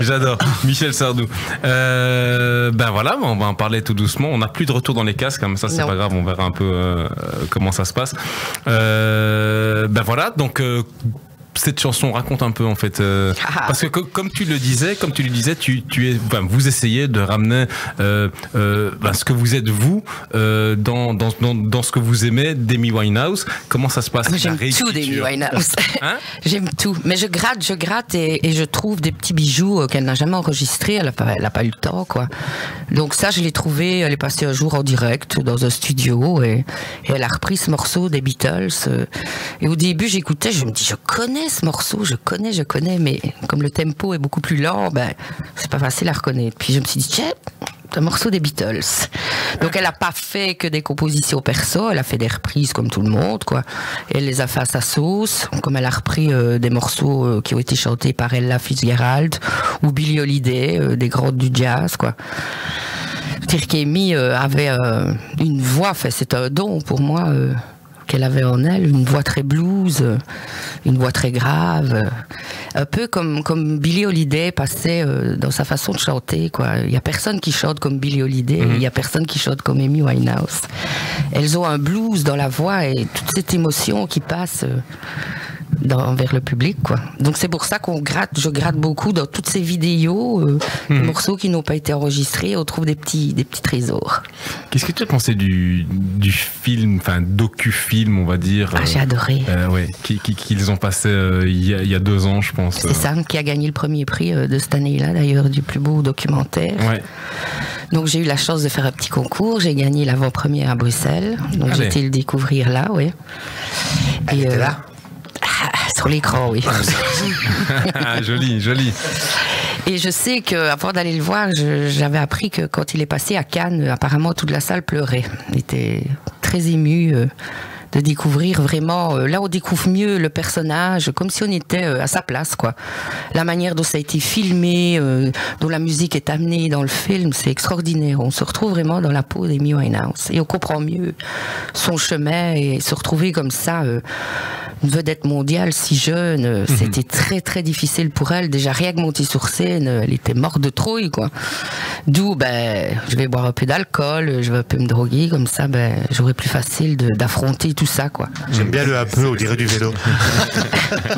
S2: J'adore, Michel Sardou. Ben voilà, on va en parler tout doucement. On n'a plus de retour dans les casques, comme ça c'est pas grave, on verra un peu comment ça se passe. Ben voilà, donc... cette chanson raconte un peu en fait parce que comme tu le disais vous essayez de ramener ce que vous êtes vous dans ce que vous aimez d'Amy Winehouse. Comment ça se passe?
S8: J'aime tout d'Amy Winehouse. Hein? J'aime tout, mais je gratte et je trouve des petits bijoux qu'elle n'a jamais enregistrés. Elle a pas eu le temps quoi. Donc ça je l'ai trouvé, elle est passée un jour en direct dans un studio et elle a repris ce morceau des Beatles et au début j'écoutais, je me dis je connais connais ce morceau, je connais, mais comme le tempo est beaucoup plus lent, ben, c'est pas facile à reconnaître. Puis je me suis dit, tiens, c'est un morceau des Beatles. Donc elle n'a pas fait que des compositions perso, elle a fait des reprises comme tout le monde, quoi. Et elle les a fait à sa sauce, comme elle a repris des morceaux qui ont été chantés par Ella Fitzgerald ou Billie Holiday, des grandes du jazz, quoi. C'est-à-dire qu'Amy avait une voix, enfin, c'est un don pour moi qu'elle avait en elle, une voix très blues, une voix très grave, un peu comme Billie Holiday passait dans sa façon de chanter, quoi. Il y a personne qui chante comme Billie Holiday, il y a personne qui chante comme Amy Winehouse. Elles ont un blues dans la voix et toute cette émotion qui passe vers le public, quoi. Donc c'est pour ça je gratte beaucoup dans toutes ces vidéos, des morceaux qui n'ont pas été enregistrés, on trouve des petits trésors.
S2: Qu'est-ce que tu as pensé du film, enfin docu-film, on va dire?
S8: J'ai adoré.
S2: Ouais, qu'ils ont passé il y a 2 ans, je pense.
S8: C'est ça, qui a gagné le premier prix de cette année-là, d'ailleurs, du plus beau documentaire.
S2: Ouais.
S8: Donc j'ai eu la chance de faire un petit concours, j'ai gagné l'avant-première à Bruxelles, donc j'ai été le découvrir là, ouais.
S6: Elle était là?
S8: Sur l'écran, oui.
S2: Joli.
S8: Et je sais qu'avant d'aller le voir, j'avais appris que quand il est passé à Cannes, apparemment toute la salle pleurait. Il était très ému de découvrir vraiment. Là, on découvre mieux le personnage, comme si on était à sa place, quoi. La manière dont ça a été filmé, dont la musique est amenée dans le film, c'est extraordinaire. On se retrouve vraiment dans la peau d'Amy Winehouse et on comprend mieux son chemin et se retrouver comme ça. Une vedette mondiale si jeune, c'était très très difficile pour elle. Déjà rien que monter sur scène, elle était morte de trouille, quoi. D'où, je vais boire un peu d'alcool, je vais un peu me droguer, comme ça, j'aurai plus facile d'affronter tout ça, quoi.
S6: J'aime bien le un peu, on dirait du vélo.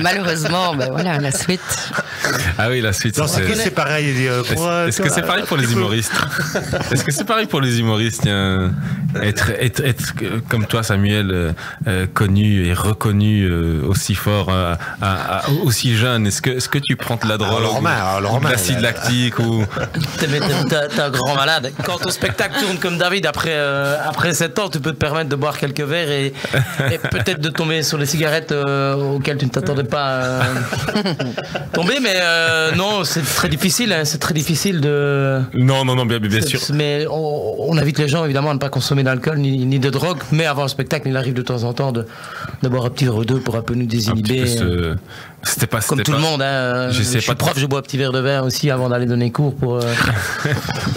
S8: Malheureusement, voilà, la suite.
S2: Ah oui, la suite.
S6: C'est pareil.
S2: Est-ce que c'est pareil pour les humoristes? Est-ce que c'est pareil pour les humoristes? Être comme toi, Samuel, connu et reconnu aussi fort, aussi jeune, est-ce que tu prends de la drogue, ou de l'acide lactique ou...
S5: T'es un grand malade. Quand ton spectacle tourne comme David, après 7 ans, tu peux te permettre de boire quelques verres et peut-être de tomber sur les cigarettes auxquelles tu ne t'attendais pas tomber, mais non, c'est très difficile, hein, c'est très difficile de...
S2: Non, bien sûr.
S5: Mais on invite les gens évidemment à ne pas consommer d'alcool ni de drogue, mais avant le spectacle, il arrive de temps en temps de boire un petit verre ou deux pour un peu nous désinhiber. Comme tout le monde, hein. Je suis prof, je bois un petit verre de vin aussi avant d'aller donner cours pour...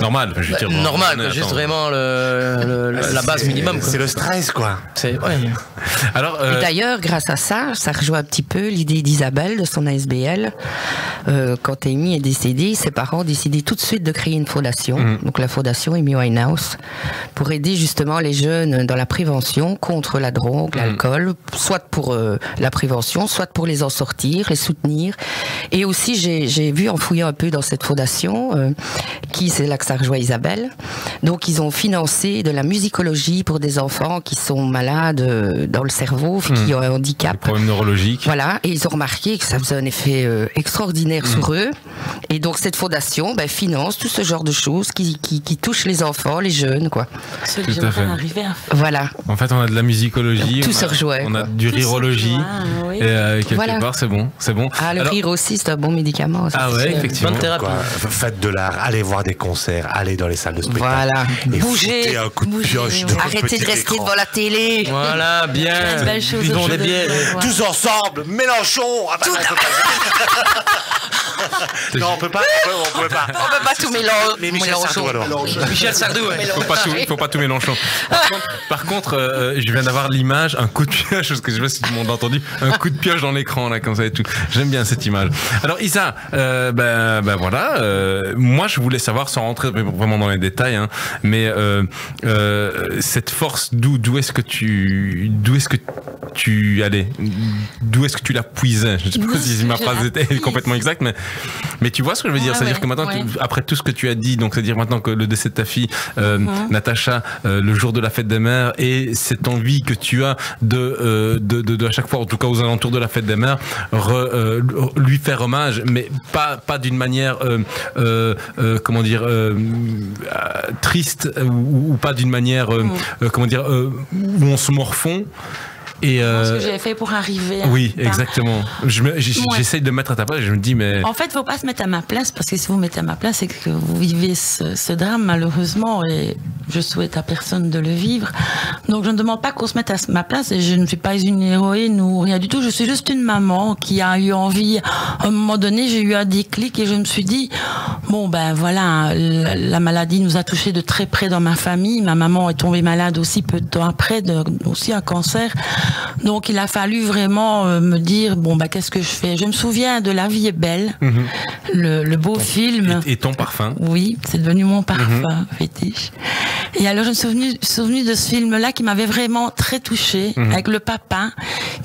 S2: Normal, je veux dire.
S5: Normal, juste vraiment la base minimum.
S6: C'est le stress, quoi.
S5: Ouais.
S2: Alors,
S8: et d'ailleurs, grâce à ça rejoint un petit peu l'idée d'Isabelle, de son ASBL. Quand Amy est décédée, ses parents ont décidé tout de suite de créer une fondation, donc la fondation Amy Winehouse, pour aider justement les jeunes dans la prévention contre la drogue, l'alcool, soit pour la prévention, soit pour les en sortir, les soutenir. Et aussi, j'ai vu en fouillant un peu dans cette fondation, c'est là que ça rejoint Isabelle. Donc, ils ont financé de la musicologie pour des enfants qui sont malades dans le cerveau, qui ont un handicap. Des
S2: problèmes neurologiques.
S8: Voilà, et ils ont remarqué que ça faisait un effet extraordinaire sur eux. Et donc, cette fondation finance tout ce genre de choses qui touchent les enfants, les jeunes, quoi.
S7: Ce que j'aimerais arriver à faire.
S8: Voilà.
S2: En fait, on a de la musicologie,
S8: tout se rejoint.
S2: On a du rirologie.
S7: Oui.
S2: Et quelque part, c'est bon.
S8: Ah, le rire aussi, c'est un bon médicament. Ça,
S2: ouais, effectivement.
S5: Bonne thérapie.
S6: Faites de l'art, allez voir des concerts, allez dans les salles de spectacle.
S8: Voilà.
S6: Et
S8: bougez,
S6: un coup de pioche dans
S8: arrêtez de rester devant la télé.
S5: Voilà, bien. Vivons des bières.
S6: Tous ensemble, Mélenchon. Non, on peut pas. On peut pas
S8: tout mélanger.
S6: Mais Michel Sardou, alors.
S5: Michel Sardou, ouais.
S2: Faut pas tout Mélenchon. Par contre, je viens d'avoir l'image, un coup de pioche, parce que je sais pas si tout le monde a entendu, un coup de pioche dans l'écran, là, comme ça et tout. J'aime bien cette image. Alors, Isa, voilà, moi, je voulais savoir, sans rentrer vraiment dans les détails, hein, mais cette force, d'où est-ce que tu l'as puisée? Je sais pas si ma phrase était complètement exacte, mais tu vois ce que je veux dire? C'est-à-dire que maintenant, après tout ce que tu as dit, donc c'est-à-dire maintenant que le décès de ta fille, Natacha, le jour de la fête des mères, et cette envie que tu as de à chaque fois, en tout cas aux alentours de la fête des mères, lui faire hommage, mais pas d'une manière comment dire triste, ou pas d'une manière comment dire où on se morfond. Et
S7: ce que j'avais fait pour arriver.
S2: Oui, exactement. J'essaye de me mettre à ta place et je me dis, mais.
S7: En fait, il ne faut pas se mettre à ma place, parce que si vous mettez à ma place, c'est que vous vivez ce drame, malheureusement, et je souhaite à personne de le vivre. Donc, je ne demande pas qu'on se mette à ma place, et je ne suis pas une héroïne ou rien du tout. Je suis juste une maman qui a eu envie. À un moment donné, j'ai eu un déclic et je me suis dit, bon, ben voilà, la maladie nous a touchés de très près dans ma famille. Ma maman est tombée malade aussi peu de temps après, aussi un cancer. Donc, il a fallu vraiment me dire, bon, bah, qu'est-ce que je fais? Je me souviens de La vie est belle, le beau film.
S2: Et ton parfum.
S7: Oui, c'est devenu mon parfum fétiche. Et alors, je me suis souvenu de ce film-là qui m'avait vraiment très touchée, avec le papa,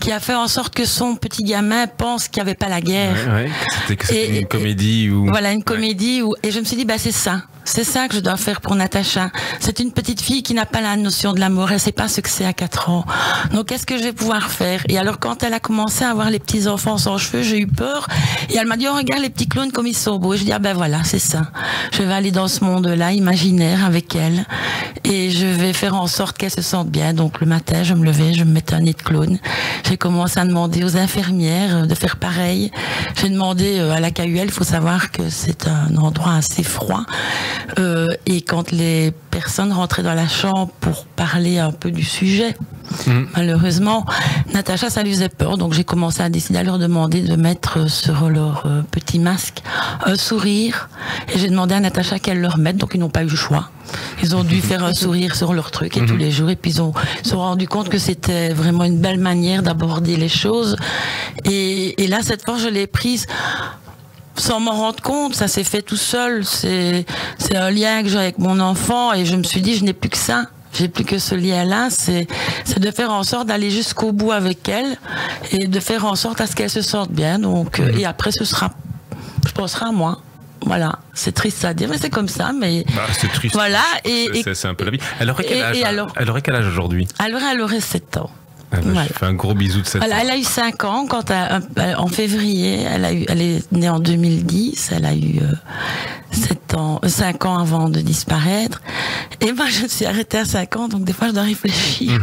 S7: qui a fait en sorte que son petit gamin pense qu'il n'y avait pas la guerre.
S2: Ouais, que c'était une comédie.
S7: Voilà, une comédie. Et je me suis dit, bah, c'est ça. C'est ça que je dois faire pour Natacha. C'est une petite fille qui n'a pas la notion de l'amour. Elle ne sait pas ce que c'est à 4 ans. Donc, qu'est-ce que je vais pouvoir faire? Et alors, quand elle a commencé à avoir les petits enfants sans cheveux, j'ai eu peur. Et elle m'a dit, oh, regarde les petits clowns comme ils sont beaux. Et je dis, ah ben voilà, c'est ça. Je vais aller dans ce monde-là, imaginaire, avec elle. Et je vais faire en sorte qu'elle se sente bien. Donc, le matin, je me levais, je me mettais un nez de clown. J'ai commencé à demander aux infirmières de faire pareil. J'ai demandé à la KUL, il faut savoir que c'est un endroit assez froid. Et quand les personnes rentraient dans la chambre pour parler un peu du sujet, malheureusement, Natacha, ça lui faisait peur. Donc j'ai commencé à décider à leur demander de mettre sur leur petit masque un sourire. Et j'ai demandé à Natacha qu'elle le remette. Donc ils n'ont pas eu le choix. Ils ont dû faire un sourire sur leur truc et tous les jours. Et puis ils se sont rendus compte que c'était vraiment une belle manière d'aborder les choses. Et là, cette fois, je l'ai prise sans m'en rendre compte, ça s'est fait tout seul. C'est un lien que j'ai avec mon enfant et je me suis dit, je n'ai plus que ça. J'ai plus que ce lien-là. C'est de faire en sorte d'aller jusqu'au bout avec elle et de faire en sorte à ce qu'elle se sente bien. Donc, et après, je penserai à moi. Voilà, c'est triste à dire, mais c'est comme ça. Mais
S2: c'est triste.
S7: Voilà.
S2: C'est un peu la vie. Elle aurait quel âge aujourd'hui?
S7: Alors, elle aurait 7 ans.
S2: Je fais un gros bisou de 7 ans.
S7: Elle a eu 5 ans en février. Elle est née en 2010. Elle a eu 5 ans avant de disparaître. Et moi, je me suis arrêtée à 5 ans, donc des fois, je dois réfléchir.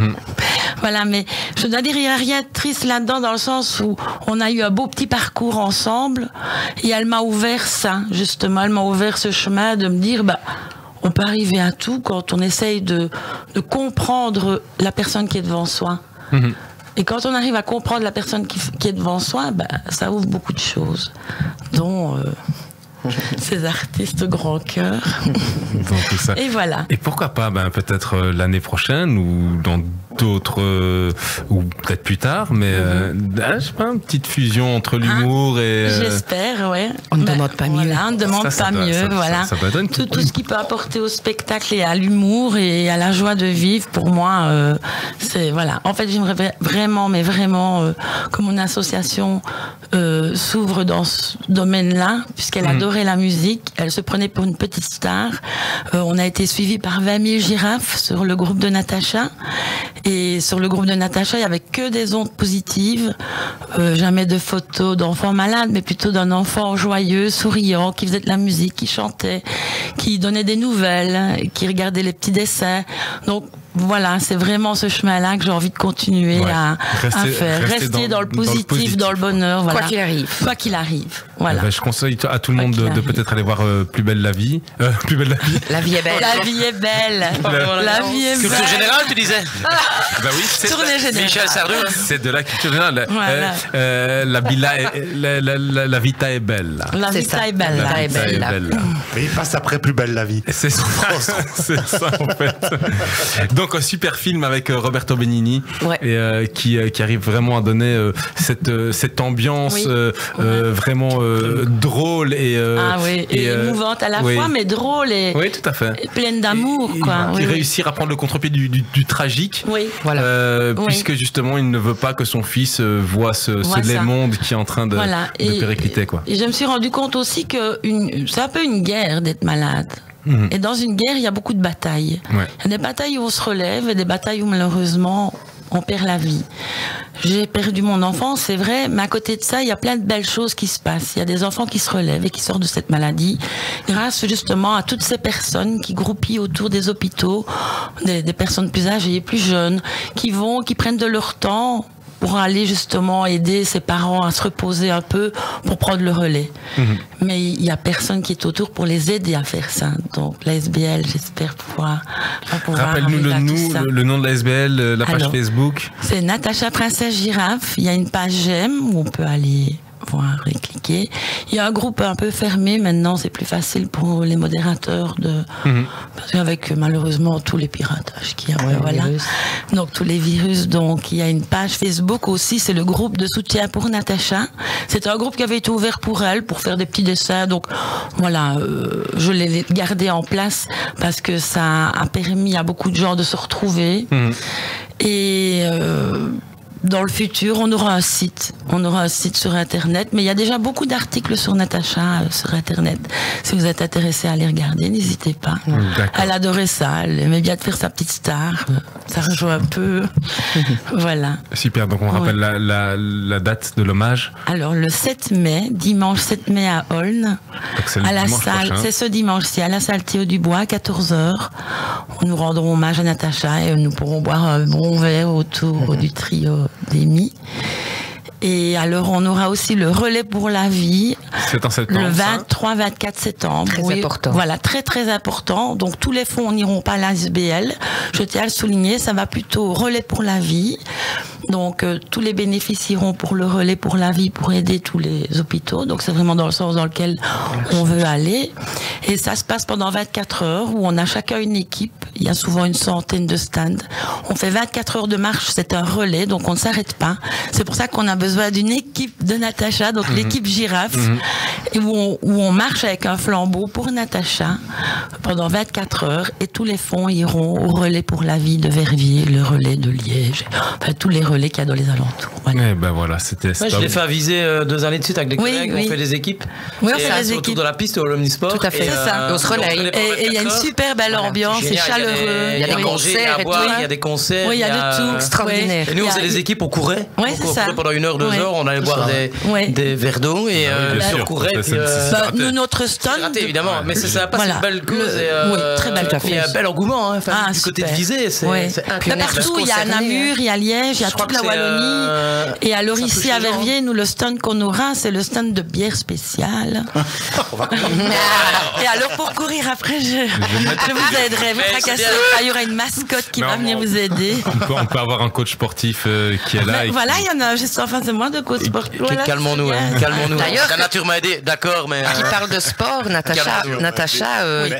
S7: Voilà, mais je dois dire, il n'y a rien de triste là-dedans, dans le sens où on a eu un beau petit parcours ensemble. Et elle m'a ouvert ça, justement. Elle m'a ouvert ce chemin de me dire, on peut arriver à tout quand on essaye de comprendre la personne qui est devant soi. Et quand on arrive à comprendre la personne qui est devant soi, ça ouvre beaucoup de choses, dont ces artistes grand cœur.
S2: Tout ça.
S7: Et voilà.
S2: Et pourquoi pas, peut-être l'année prochaine ou dans d'autres, ou peut-être plus tard, mais je sais pas, une petite fusion entre l'humour et.
S7: J'espère, ouais.
S8: On ne demande pas mieux.
S7: Voilà, on ne demande pas mieux, voilà.
S2: Ça donne
S7: tout ce qui peut apporter au spectacle et à l'humour et à la joie de vivre, pour moi, c'est voilà. En fait, j'aimerais vraiment, mais vraiment, que mon association s'ouvre dans ce domaine-là, puisqu'elle adorait la musique, elle se prenait pour une petite star. On a été suivi par 20 000 girafes sur le groupe de Natacha. Et sur le groupe de Natacha, il n'y avait que des ondes positives. Jamais de photos d'enfants malades, mais plutôt d'un enfant joyeux, souriant, qui faisait de la musique, qui chantait, qui donnait des nouvelles, qui regardait les petits dessins. Donc, voilà, c'est vraiment ce chemin-là que j'ai envie de continuer à faire. Rester dans le positif, dans le bonheur. Voilà.
S8: Quoi qu'il arrive.
S7: Quoi qu'il arrive. Voilà.
S2: Je conseille à tout le monde de peut-être aller voir Plus belle la vie. Plus belle la vie.
S8: La vie est belle.
S7: La vie est belle. La vie est belle.
S5: Culture générale, tu disais?
S2: Oui, c'est
S7: Tournée générale.
S5: Michel Sardou.
S2: C'est de la culture générale.
S7: Voilà.
S2: La vita est belle.
S7: La vita est belle.
S8: La vita est belle.
S6: Mais il passe après Plus belle la vie.
S2: C'est ça, en fait. Donc un super film avec Roberto Benigni, qui arrive vraiment à donner cette ambiance vraiment drôle et
S7: émouvante à la fois, mais drôle et
S2: tout à fait.
S7: Et pleine d'amour, quoi.
S2: Et réussir à prendre le contre-pied du tragique, puisque justement il ne veut pas que son fils voit ce laid monde qui est en train de péricliter, quoi.
S7: Et je me suis rendu compte aussi que c'est un peu une guerre d'être malade. Et dans une guerre, il y a beaucoup de batailles. Il y a des batailles où on se relève et des batailles où malheureusement on perd la vie. j'ai perdu mon enfant, c'est vrai, mais à côté de ça, il y a plein de belles choses qui se passent. Il y a des enfants qui se relèvent et qui sortent de cette maladie grâce justement à toutes ces personnes qui groupillent autour des hôpitaux, des personnes plus âgées, plus jeunes, qui prennent de leur temps pour aller justement aider ses parents à se reposer un peu pour prendre le relais. Mais il n'y a personne qui est autour pour les aider à faire ça. Donc la SBL, j'espère pouvoir
S2: Rappelle-nous le nom de la SBL, la page Facebook.
S7: C'est Natacha Princesse Girafe. Il y a une page j'aime où on peut aller voir et cliquer. Il y a un groupe un peu fermé maintenant, c'est plus facile pour les modérateurs parce qu'avec malheureusement tous les piratages qu'il y a, voilà. Donc tous les virus, donc il y a une page Facebook aussi, c'est le groupe de soutien pour Natacha. C'est un groupe qui avait été ouvert pour elle, pour faire des petits dessins, donc voilà, je l'ai gardé en place parce que ça a permis à beaucoup de gens de se retrouver et dans le futur, on aura un site sur Internet, mais il y a déjà beaucoup d'articles sur Natacha sur Internet. Si vous êtes intéressé à les regarder, n'hésitez pas. Elle adorait ça, elle aimait bien faire sa petite star. Ça rejoint un peu. Voilà.
S2: Super, donc on rappelle la date de l'hommage.
S7: Alors le 7 mai, dimanche 7 mai à Aulne, à la salle, c'est ce dimanche-ci, à la salle Théo Dubois, à 14h. Nous rendrons hommage à Natacha et nous pourrons boire un bon verre autour du trio d'Amy. Et alors, on aura aussi le relais pour la vie.
S2: C'est en septembre.
S7: Le 23-24 septembre.
S8: Très important.
S7: Voilà, très très important. Donc, tous les fonds n'iront pas à l'ASBL. Je tiens à le souligner, ça va plutôt au relais pour la vie. Donc, tous les bénéfices iront pour le relais pour la vie, pour aider tous les hôpitaux. Donc, c'est vraiment dans le sens dans lequel on veut aller. Et ça se passe pendant 24 heures où on a chacun une équipe. Il y a souvent une centaine de stands. On fait 24 heures de marche, c'est un relais, donc on ne s'arrête pas. C'est pour ça qu'on a besoin d'une équipe de Natacha, donc l'équipe Girafe, où on marche avec un flambeau pour Natacha pendant 24 heures et tous les fonds iront au relais pour la vie de Verviers, le relais de Liège, enfin tous les relais qu'il y a dans les alentours. Voilà.
S2: Et ben voilà, c'était
S5: je l'ai fait aviser 2 années de suite avec des collègues, on fait des équipes.
S7: Oui, on fait des
S5: équipes. Autour de la piste au l'Omnisport.
S7: Tout à fait, c'est ça.
S8: On se relaye.
S7: Et il y a une super belle ambiance, c'est chaleureux.
S5: Il y a des concerts à boire, il y a des concerts.
S7: Oui, il y a de tout.
S8: Extraordinaire.
S5: Et nous, on faisait des équipes, on courait.
S7: Oui, c'est ça.
S5: Pendant 1 heure, 2 heures, on allait boire des verres d'eau et on courait.
S7: Nous, notre stand.
S5: C'est raté, évidemment, mais c'est sympa, c'est une belle cause.
S7: Oui, très belle.
S5: Il y a un bel engouement. Du côté de Visée, c'est incroyable.
S7: Partout, il y a à Namur, il y a Liège, il y a toute la Wallonie. Et alors ici à Verviers, nous, le stand qu'on aura, c'est le stand de bière spéciale. Et alors pour courir après, je vous aiderai, vous tracassez pas, il y aura une mascotte qui va venir vous aider.
S2: On peut avoir un coach sportif qui est là.
S7: Voilà, il y en a juste en face de moi de coach sportif.
S5: Calmons-nous, calmons-nous.
S8: D'ailleurs,
S5: la nature m'a aidé, d'accord, mais.
S8: Qui parle de sport, Natacha,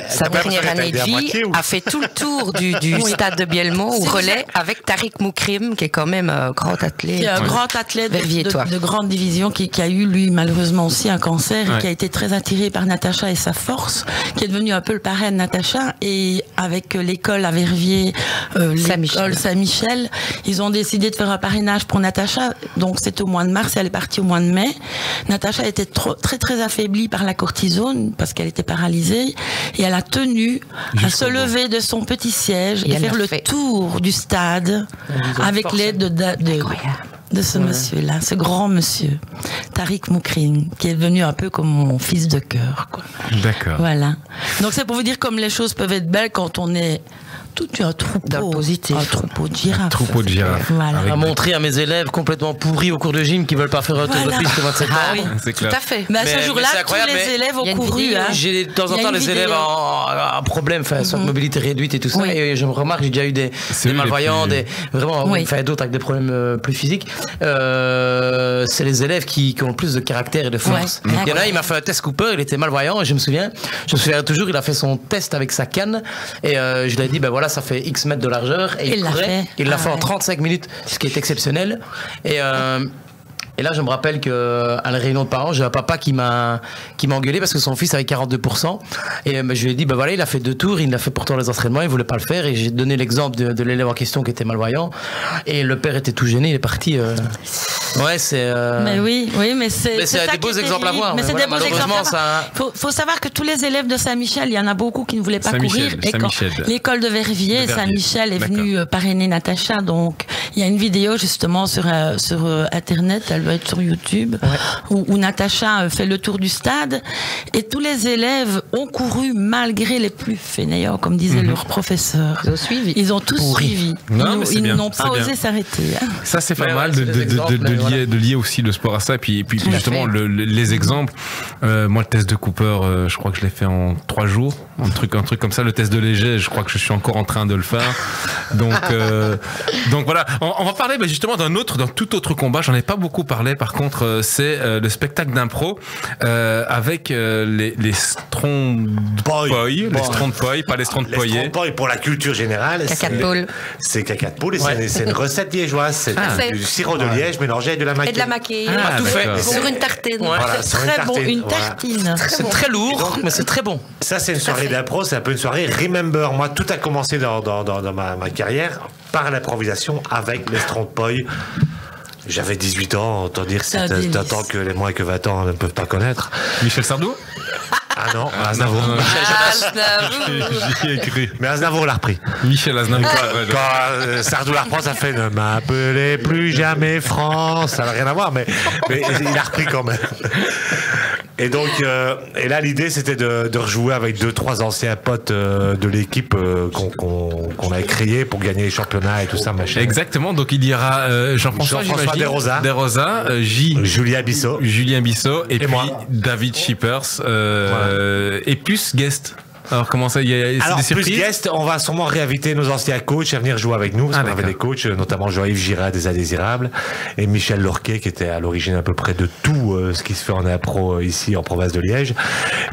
S8: sa dernière année de vie, a fait tout le tour du stade de Bielmont au relais avec Tariq Moukrim, qui est quand même un grand athlète.
S7: Qui est un grand athlète de grande division qui a eu, lui, malheureusement aussi un cancer et qui a été très attiré par Natacha et sa force, qui est devenu un peu le parrain de Natacha. Et avec l'école à Verviers, l'école Saint-Michel, ils ont décidé de faire un parrainage pour Natacha. Donc c'était au mois de mars et elle est partie au mois de mai. Natacha était très très affaiblie par la cortisone parce qu'elle était paralysée et elle a tenu à se lever de son petit siège et faire le tour du stade avec l'aide de ce monsieur-là, ce grand monsieur, Tariq Moukrim, qui est devenu un peu comme mon fils de cœur.
S2: D'accord.
S7: Voilà. Donc c'est pour vous dire comme les choses peuvent être belles quand on est tout un troupeau positif. Un troupeau de girafes.
S2: Troupeau de girafes.
S7: Voilà.
S5: À montrer à mes élèves complètement pourris au cours de gym qui veulent pas faire un tour de piste le 27 novembre.
S2: C'est clair.
S7: Tout à fait. Mais à ce jour-là, tous les élèves ont couru.
S5: J'ai de temps en temps les élèves en problème, soit de mobilité réduite et tout ça. Et je me remarque, j'ai déjà eu des malvoyants, vraiment d'autres avec des problèmes plus physiques. C'est les élèves qui ont le plus de caractère et de force. Il y en a, il m'a fait un test Cooper, il était malvoyant et je me souviens toujours, il a fait son test avec sa canne et je lui ai dit, ben voilà, ça fait X mètres de largeur et il l'a fait en 35 minutes, ce qui est exceptionnel. Et là, je me rappelle qu'à la réunion de parents, j'ai un papa qui m'a engueulé parce que son fils avait 42%. Et je lui ai dit, ben voilà, il a fait 2 tours, il a fait pourtant les entraînements, il voulait pas le faire. Et j'ai donné l'exemple de l'élève en question qui était malvoyant. Et le père était tout gêné, il est parti. Ouais, c'est.
S7: Mais oui, mais c'est
S5: des beaux exemples à voir.
S7: Mais c'est des beaux exemples à voir. Faut savoir que tous les élèves de Saint-Michel, il y en a beaucoup qui ne voulaient pas courir. Et quand l'école de Verviers, Saint-Michel est venue parrainer Natacha, donc Il y a une vidéo justement sur Internet, elle doit être sur YouTube, où Natacha fait le tour du stade et tous les élèves ont couru malgré les plus fainéants, comme disait leur professeur.
S8: Ils ont suivi.
S7: Ils ont tous suivi. Ils n'ont pas osé s'arrêter.
S2: Ça, c'est pas mal de lier aussi le sport à ça. Et puis justement, les exemples. Moi, le test de Cooper, je crois que je l'ai fait en 3 jours. Un truc comme ça. Le test de Léger, je crois que je suis encore en train de le faire. Donc voilà. On va parler justement d'un tout autre combat. J'en ai pas beaucoup parlé. Par contre, c'est le spectacle d'impro avec les Strondboy. Les Strondboy, pas les Strondboyés.
S6: Les Strondboy, pour la culture générale,
S8: caca de poule.
S6: C'est caca de poule et c'est une recette liégeoise. C'est du sirop de liège mélangé avec de la maquille.
S8: Et de la maquille.
S5: Tout fait.
S8: Sur une tartine.
S6: Voilà,
S7: C'est très bon, une tartine.
S5: C'est très lourd, mais c'est très bon.
S6: Ça, c'est une soirée d'impro, c'est un peu une soirée Remember. Moi, tout a commencé dans ma carrière par l'improvisation avec les Strondboy. J'avais 18 ans, autant dire c'est un temps que les moins que 20 ans ne peuvent pas connaître.
S2: Michel Sardou?
S6: Ah non, Aznavour.
S2: J'y ai cru.
S6: Mais Aznavour l'a repris.
S2: Michel Aznavour.
S6: Quand Sardou la reprend, ça fait ne m'appelez plus jamais France. Ça n'a rien à voir, mais il a repris quand même. Et donc, et là, l'idée, c'était de rejouer avec 2-3 anciens potes de l'équipe qu'on a créé pour gagner les championnats et tout ça, machin.
S2: Exactement. Donc, il y aura Jean-François Desrosa,
S6: Julien Bissot,
S2: et puis
S6: moi.
S2: David Shippers, et plus guest. Alors comment ça,
S6: alors,
S2: des surprises?
S6: Plus guest, on va sûrement réinviter nos anciens coachs à venir jouer avec nous, parce qu'on avait des coachs, notamment Jean-Yves Girard des Indésirables et Michel Lorquet, qui était à l'origine à peu près de tout ce qui se fait en impro ici en province de Liège.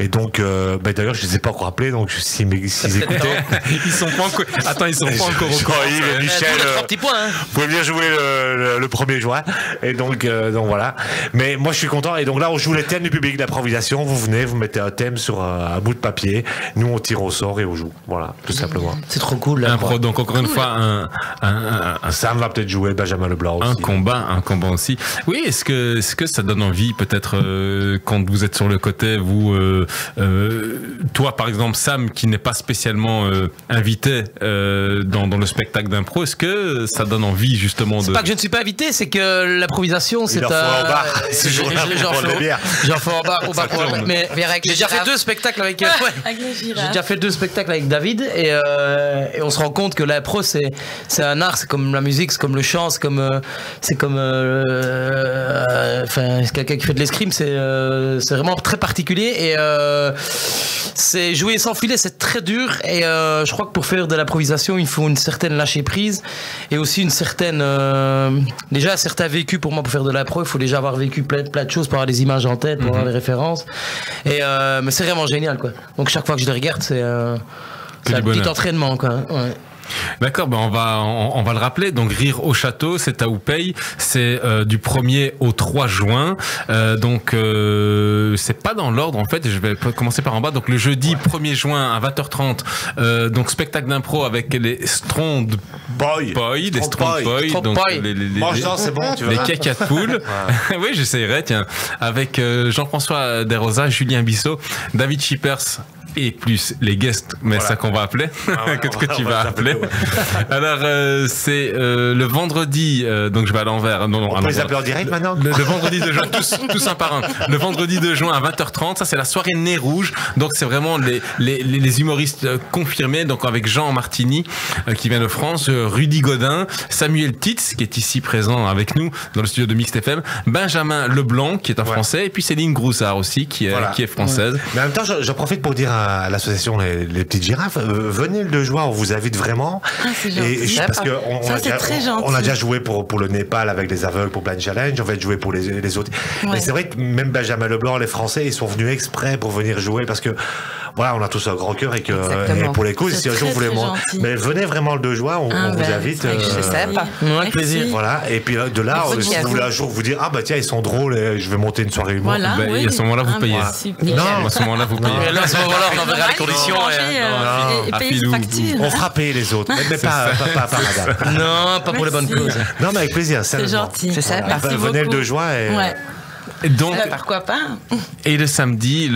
S6: Et donc, d'ailleurs, je ne les ai pas encore appelés, donc s'ils écoutaient...
S2: Ils sont pas encore... Attends, ils sont pas encore au courant.
S6: Jean-Yves et Michel, vous pouvez venir jouer le 1er juin. Et donc voilà. Mais moi, je suis content. Et donc là, on joue les thèmes du public, l'improvisation. Vous venez, vous mettez un thème sur un bout de papier. Nous, on tire au sort et on joue. Voilà, tout simplement.
S5: C'est trop cool.
S2: Donc encore une fois,
S6: Sam va peut-être jouer, Benjamin Leblanc aussi.
S2: Un combat aussi. Oui, est-ce que ça donne envie, peut-être, quand vous êtes sur le côté, vous, toi par exemple, Sam, qui n'est pas spécialement invité dans le spectacle d'impro, est-ce que ça donne envie justement de...
S5: C'est pas que je ne suis pas invité, c'est que l'improvisation, c'est
S6: un... bar.
S5: J'en fais en bar, au bar. Mais j'ai déjà fait 2 spectacles avec... J'ai déjà fait 2 spectacles avec David et on se rend compte que l'impro c'est un art, c'est comme la musique, c'est comme le chant, c'est comme quelqu'un qui fait de l'escrime, c'est vraiment très particulier et c'est jouer sans filet, c'est très dur et je crois que pour faire de l'improvisation il faut une certaine lâcher prise et aussi une certaine déjà un certain vécu. Pour moi, pour faire de l'impro il faut déjà avoir vécu plein de choses, pour avoir des images en tête, pour avoir des références et mais c'est vraiment génial quoi. Donc chaque fois que je les regarde, c'est un petit entraînement quoi. Ouais.
S2: D'accord, on va le rappeler. Donc Rire au château, c'est à Oupey, c'est du 1er au 3 juin. Donc c'est pas dans l'ordre en fait. Je vais commencer par en bas. Donc le jeudi 1er juin à 20h30, donc spectacle d'impro avec les Strondboy, donc
S6: c'est bon, tu
S2: les caca de poule. Oui, j'essayerai. Tiens, avec Jean-François Desrosa, Julien Bissot, David Shippers. Et plus les guests, mais ça qu'on va appeler, que tu vas appeler. Alors c'est le vendredi, donc je vais à l'envers.
S6: On peut les appeler en direct maintenant.
S2: Le vendredi de juin, tous un par un. Le vendredi de juin à 20h30, ça c'est la soirée Nez Rouge. Donc c'est vraiment les humoristes confirmés. Donc avec Jean Martini qui vient de France, Rudy Godin, Samuel Titz qui est ici présent avec nous dans le studio de Mixed FM, Benjamin Leblanc qui est un Français, et puis Céline Groussard aussi qui est française.
S6: Mais en même temps, je profite pour dire à l'association les petites girafes, venez le 2 juin, on vous invite vraiment.
S7: C'est gentil.
S6: Parce que on a déjà joué pour le Népal avec les aveugles pour Blind Challenge, on va jouer pour les autres. Mais c'est vrai que même Benjamin Leblanc, les Français, ils sont venus exprès pour venir jouer parce que voilà, on a tous un grand cœur et pour les causes, si un jour vous voulez mais venez vraiment le 2 juin, on vous invite.
S8: C'est sympa.
S5: Avec plaisir.
S6: Voilà, et puis de là, si vous voulez un jour vous dire tiens, ils sont drôles, je vais monter une soirée humour.
S7: Voilà,
S2: à ce moment-là, vous payez.
S7: Non,
S2: à ce moment-là, vous payez.
S5: À ce moment-là, on enverra les conditions.
S7: Et payer les factures.
S6: On fera payer les autres, mais pas madame.
S5: Non, pas pour les bonnes causes.
S6: Non, mais avec plaisir.
S7: C'est gentil.
S8: C'est sympa.
S6: Venez le 2 juin et...
S2: Donc,
S7: pourquoi pas?
S2: Et le samedi,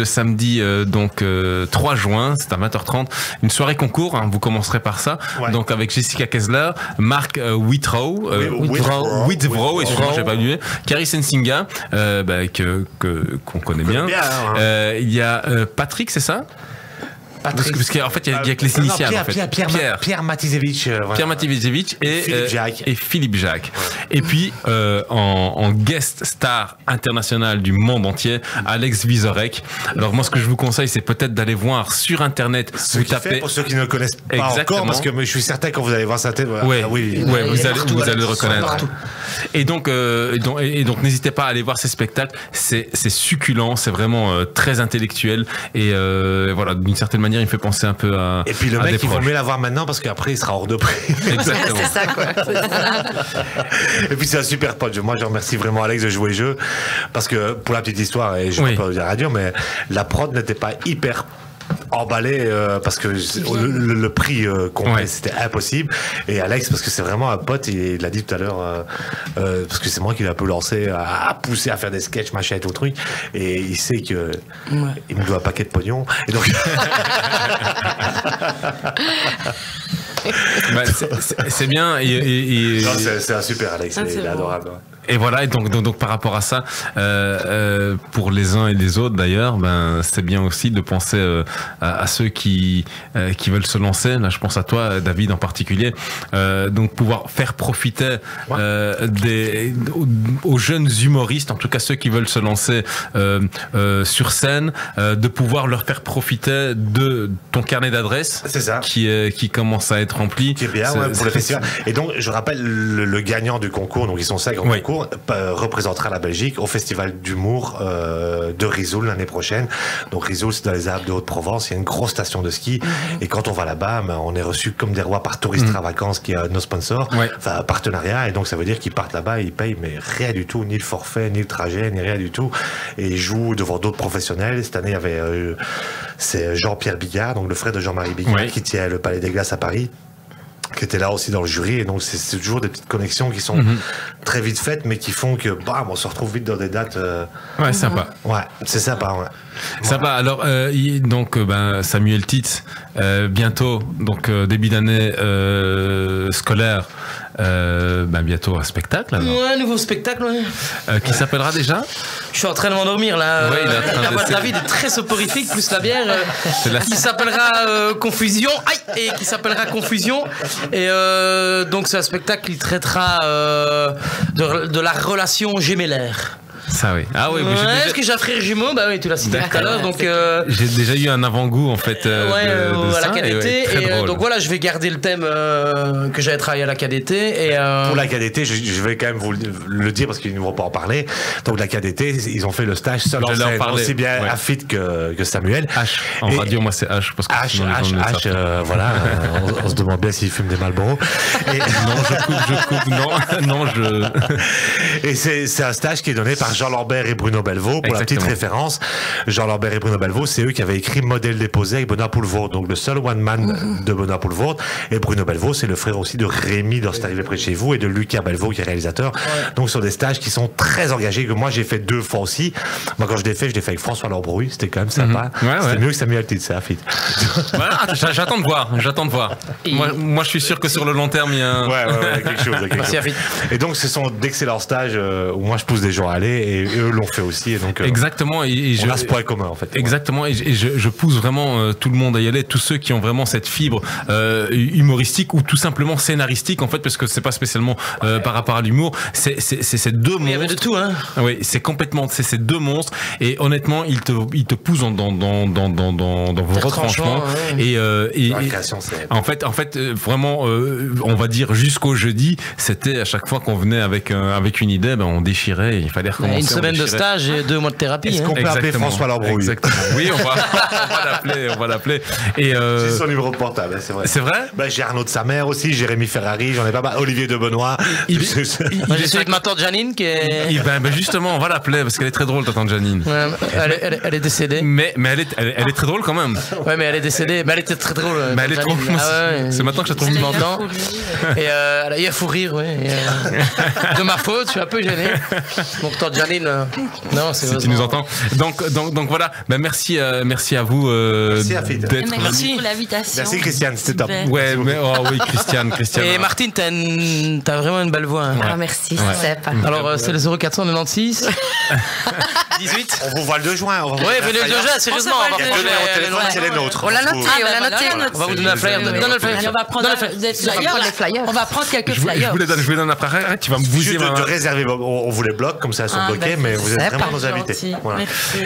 S2: donc 3 juin, c'est à 20h30, une soirée concours. Vous commencerez par ça. Ouais. Donc avec Jessica Kessler, Mark Withrow, excusez-moi, j'ai pas oublié, Carrie Sensinga, qu'on connaît bien. Il y a Patrick, c'est ça? Parce qu'en fait, il y a que les initiales.
S6: Pierre Matizevich.
S2: Pierre Matizevich et Philippe Jacques. Ouais. Et puis, en guest star international du monde entier, Alex Vizorek. Alors, moi, ce que je vous conseille, c'est peut-être d'aller voir sur Internet.
S6: Vous tapez. Pour ceux qui ne le connaissent pas encore, parce que je suis certain quand vous allez voir sa tête.
S2: Vous allez le reconnaître. Et donc, n'hésitez pas à aller voir ces spectacles. C'est succulent, c'est vraiment très intellectuel. Et voilà, d'une certaine manière, il me fait penser un peu à.
S6: Et puis le mec, il vaut mieux l'avoir maintenant parce qu'après, il sera hors de prix.
S2: Exactement.
S8: C'est ça, quoi.
S6: Et puis, c'est un super pote. Moi, je remercie vraiment Alex de jouer le jeu parce que, pour la petite histoire, et je ne peux pas le dire à dire, mais la prod n'était pas hyper emballé parce que le prix complet c'était impossible, et Alex, parce que c'est vraiment un pote, il l'a dit tout à l'heure, parce que c'est moi qui l'ai un peu lancé à pousser à faire des sketchs machin et tout le truc, et il sait que il me doit un paquet de pognon, et donc
S2: c'est bien,
S6: c'est un super Alex, il est adorable.
S2: Et voilà, et donc par rapport à ça, pour les uns et les autres d'ailleurs, c'est bien aussi de penser à ceux qui veulent se lancer. Là, je pense à toi, David, en particulier. Donc pouvoir faire profiter aux jeunes humoristes, en tout cas ceux qui veulent se lancer sur scène, de pouvoir leur faire profiter de ton carnet d'adresses,
S6: c'est ça,
S2: qui commence à être rempli.
S6: Qui est bien pour le festival. Et donc, je rappelle le gagnant du concours, donc ils sont 5 en concours, représentera la Belgique au festival d'humour de Risoul l'année prochaine. Donc Risoul, c'est dans les Alpes de Haute-Provence, il y a une grosse station de ski, et quand on va là-bas, on est reçu comme des rois par Touristra Vacances, qui est nos sponsors, enfin partenariat, et donc ça veut dire qu'ils partent là-bas, ils payent mais rien du tout, ni le forfait, ni le trajet, ni rien du tout, et ils jouent devant d'autres professionnels. Cette année, il y avait c'est Jean-Pierre Bigard, donc le frère de Jean-Marie Bigard, qui tient le Palais des Glaces à Paris, qui était là aussi dans le jury, et donc c'est toujours des petites connexions qui sont très vite faites, mais qui font que on se retrouve vite dans des dates
S2: sympa.
S6: Ouais, c'est sympa,
S2: Sympa. Alors donc Samuel Titz, bientôt, donc début d'année scolaire, bientôt un spectacle. Alors.
S5: Ouais, nouveau spectacle,
S2: qui s'appellera déjà?
S5: Je suis en train de m'endormir là.
S2: Ouais,
S5: la voix de David est très soporifique, plus la bière, qui s'appellera Confusion. Aïe, et qui s'appellera Confusion. Et donc c'est un spectacle qui traitera de la relation gémellaire.
S2: Ça oui. Ah oui.
S5: Est-ce que j'ai un frère jumeau? Bah oui, tu l'as cité tout à l'heure. Donc
S2: j'ai déjà eu un avant-goût en fait.
S5: À la KDT. Et donc voilà, je vais garder le thème que j'avais travaillé à la KDT. Et
S6: pour la KDT, je vais quand même vous le dire parce qu'ils ne vont pas en parler. Donc la KDT, ils ont fait le stage seul en scène, aussi bien Afid que Samuel.
S2: H. En radio, moi c'est H parce que
S6: H. Voilà. On se demande bien s'ils fument des Marlboro.
S2: Non, je coupe. Non, je.
S6: Et c'est un stage qui est donné par Jean Lambert et Bruno Belvaux. Pour la petite référence, Jean Lambert et Bruno Belvaux, c'est eux qui avaient écrit Modèle déposé avec Benoît Poulvord, donc le seul one man de Benoît Poulvord. Et Bruno Belvaux, c'est le frère aussi de Rémi dans C'est arrivé près de chez vous, et de Lucas Belvaux qui est réalisateur. Donc sur des stages qui sont très engagés, que moi j'ai fait 2 fois aussi. Moi quand je l'ai fait avec François Lambrouille, c'était quand même sympa. C'était mieux que Samuel Titz, c'est Afid.
S2: J'attends de voir. Moi je suis sûr que sur le long terme il y a
S6: quelque chose.
S5: Merci Afid.
S6: Et donc ce sont d'excellents stages où moi je pousse des gens à aller, et eux l'ont fait aussi, et donc
S2: exactement,
S6: on a ce point commun en fait.
S2: Exactement, et je pousse vraiment tout le monde à y aller, tous ceux qui ont vraiment cette fibre humoristique ou tout simplement scénaristique en fait, parce que c'est pas spécialement par rapport à l'humour, c'est ces deux monstres. Il y avait
S5: de tout, hein.
S2: Oui, c'est complètement, c'est ces deux monstres, et honnêtement ils te poussent dans vos retranchements, et en fait vraiment on va dire jusqu'au jeudi, c'était à chaque fois qu'on venait avec une idée, on déchirait, il fallait recommencer.
S5: Une semaine de stage et 2 mois de thérapie.
S6: Est-ce qu'on peut appeler François Lambrouille?
S2: Exactement. Oui, on va l'appeler. Et
S6: j'ai son numéro de portable, c'est vrai.
S2: C'est vrai?
S6: J'ai Arnaud de sa mère aussi, Jérémy Ferrari, j'en ai pas mal, Olivier de Benoît.
S5: J'ai celui de ma tante Janine qui est.
S2: Justement, on va l'appeler parce qu'elle est très drôle, ta tante Janine.
S5: Elle est décédée.
S2: Mais elle est très drôle quand même.
S5: Ouais, mais elle est décédée. Mais elle était très drôle.
S2: Mais elle est trop. C'est maintenant que je la trouve
S5: maintenant. Et il y a fou rire, ouais. De ma faute, je suis un peu gêné. Donc tante Janine Martine. Non, c'est
S2: si tu nous entends. Donc voilà. Ben merci à vous
S6: Afid.
S2: d'être
S7: Merci pour l'invitation.
S6: Merci Christiane, c'était top.
S7: Super.
S2: Ouais, mais oui, Christiane.
S5: Et Martine, t'as vraiment une belle voix. Hein.
S8: Ah, merci, c'est sympa.
S5: Alors, c'est le 0496 18.
S6: On vous voit le 2 juin.
S5: Ouais, mais le 2 juin, sérieusement, on va prendre
S6: c'est les nôtres.
S8: On l'a noté,
S5: On va vous donner un flyer. Donne le flyer.
S7: On va prendre des flyers. On va prendre quelques
S2: Je
S7: flyers.
S2: vous les donne après. Arrête, tu vas me bouger
S6: Juste de réserver. On vous les bloque, comme ça elles sont bloquées, mais vous êtes vraiment nos invités. Voilà.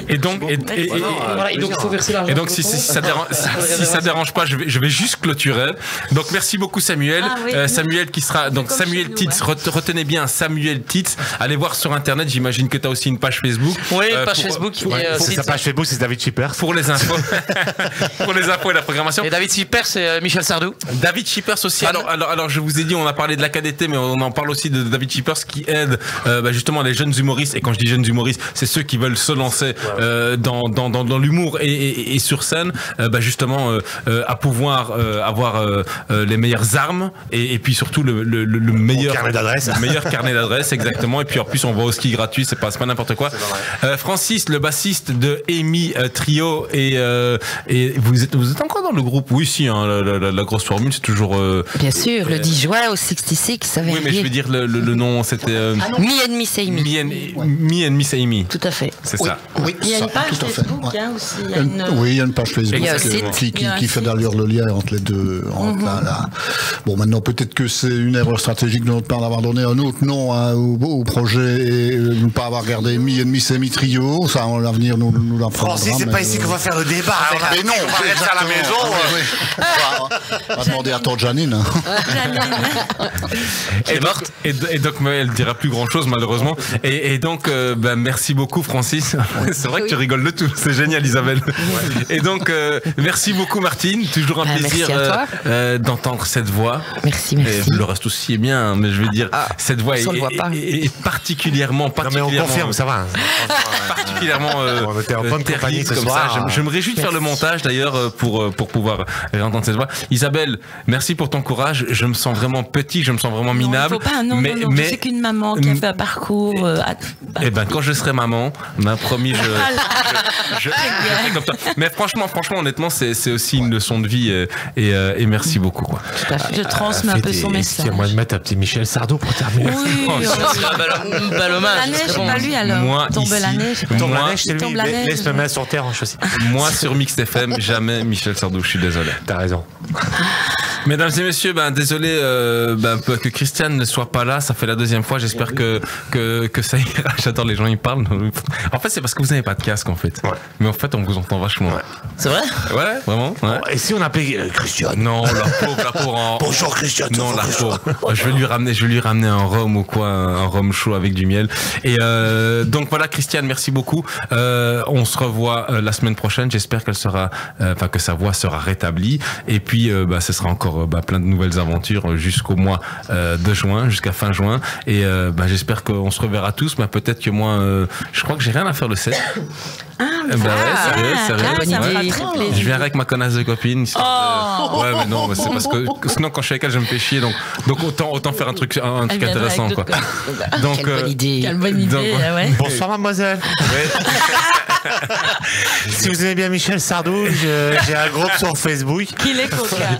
S2: Et donc,
S5: Voilà, et donc il faut verser l'argent.
S2: et donc si ça dérange pas, je vais juste clôturer. Donc merci beaucoup Samuel. Samuel qui sera donc Samuel Titz. Retenez bien Samuel Titz. Allez voir sur internet. J'imagine que tu as aussi une page Facebook.
S5: Oui, page Facebook.
S6: Sa page Facebook, c'est David Chippers.
S2: Pour les infos, pour les infos et la programmation.
S5: Et David Chippers, c'est Michel Sardou.
S2: David Chippers aussi. Alors, je vous ai dit, on a parlé de la KDT, mais on en parle aussi de David Chippers qui aide justement les jeunes humoristes. Et quand je dis jeunes humoristes, c'est ceux qui veulent se lancer dans l'humour et sur scène, justement à pouvoir avoir les meilleures armes et puis surtout le meilleur
S6: carnet d'adresse.
S2: Le meilleur carnet d'adresse, exactement. Et puis en plus, on va au ski gratuit, c'est pas n'importe quoi. Francis, le bassiste de Amy Trio, et vous êtes encore dans le groupe? Oui, si, hein, la grosse formule, c'est toujours.
S8: Bien sûr, le 10 juin au 66, ça va.
S2: Oui, mais je veux dire le nom, c'était.
S8: Me and Miss Amy.
S2: Me and Miss Amy.
S8: Tout à fait.
S2: C'est ça.
S11: Oui,
S7: Il y a une page
S11: tout à fait.
S7: Facebook aussi.
S11: Oui, il y a une page Facebook
S8: Il y a un site.
S11: qui fait d'ailleurs le lien entre les deux. Bon, maintenant, peut-être que c'est une erreur stratégique de notre part d'avoir donné un autre nom au projet et de ne pas avoir gardé Me and Miss Amy Trio. Ça, l'avenir nous l'apprendra.
S6: Francis, c'est pas ici qu'on va faire le débat.
S11: Mais non,
S6: on va rester à la maison.
S11: On va demander à tante Janine.
S2: Elle est morte. Et donc, elle dira plus grand chose, malheureusement. Et donc, merci beaucoup, Francis. C'est vrai que tu rigoles de tout. C'est génial, Isabelle. Et donc, merci beaucoup, Martine. Toujours un plaisir d'entendre cette voix.
S8: Merci.
S2: Et le reste aussi est bien, mais je veux dire, cette voix est particulièrement.
S6: Non, mais on confirme, ça va.
S2: Particulièrement
S6: on était en bonne compagnie ce
S2: comme
S6: soir.
S2: ça. Je me réjouis de faire le montage d'ailleurs pour pouvoir entendre cette voix. Isabelle, merci pour ton courage. Je me sens vraiment petit, je me sens vraiment minable.
S7: Non, c'est qu'une maman qui a fait un parcours.
S2: Quand je serai maman, promis, je ferai comme ça. Mais franchement, honnêtement, c'est aussi une leçon de vie et merci beaucoup, quoi.
S7: Je transmets un peu son message.
S6: C'est moi de mettre un petit Michel Sardou pour terminer.
S7: Oui,
S5: bel hommage.
S7: La neige, c'est pas lui alors.
S2: Moi,
S7: Tombe la neige.
S6: Tombe la neige, c'est lui. Laisse le mettre sur terre en chaussée.
S2: Moi, sur Mix FM, jamais Michel Sardou. Je suis désolé.
S6: T'as raison.
S2: Mesdames et messieurs, désolé que Christiane ne soit pas là. Ça fait la deuxième fois. J'espère que ça ira. J'adore les gens, ils parlent. En fait, c'est parce que vous n'avez pas de casque, en fait. Ouais. Mais en fait, on vous entend vachement. Ouais.
S5: C'est vrai?
S2: Ouais, vraiment. Ouais.
S6: Et si on appelait Christiane?
S2: Non, la pauvre.
S6: Bonjour Christiane.
S2: Non, la pauvre. Je vais lui ramener un rhum ou quoi, un rhum chaud avec du miel. Et donc voilà, Christiane, merci beaucoup. On se revoit la semaine prochaine. J'espère que sa voix sera rétablie. Et puis, ce sera encore plein de nouvelles aventures jusqu'au mois de juin, jusqu'à fin juin. Et j'espère qu'on se reverra tous. Mais peut-être que moi, je crois que j'ai rien à faire le 7. Sérieux. Je viendrai avec ma connasse de copine. Ouais, mais non, c'est parce que sinon quand je suis avec elle, je me fais chier. Donc autant faire un truc intéressant, quoi. Donc
S8: quelle bonne idée.
S7: Quelle bonne idée.
S6: Bonsoir mademoiselle. Si vous aimez bien Michel Sardou, j'ai un groupe sur Facebook.
S7: Qu'il est coquin.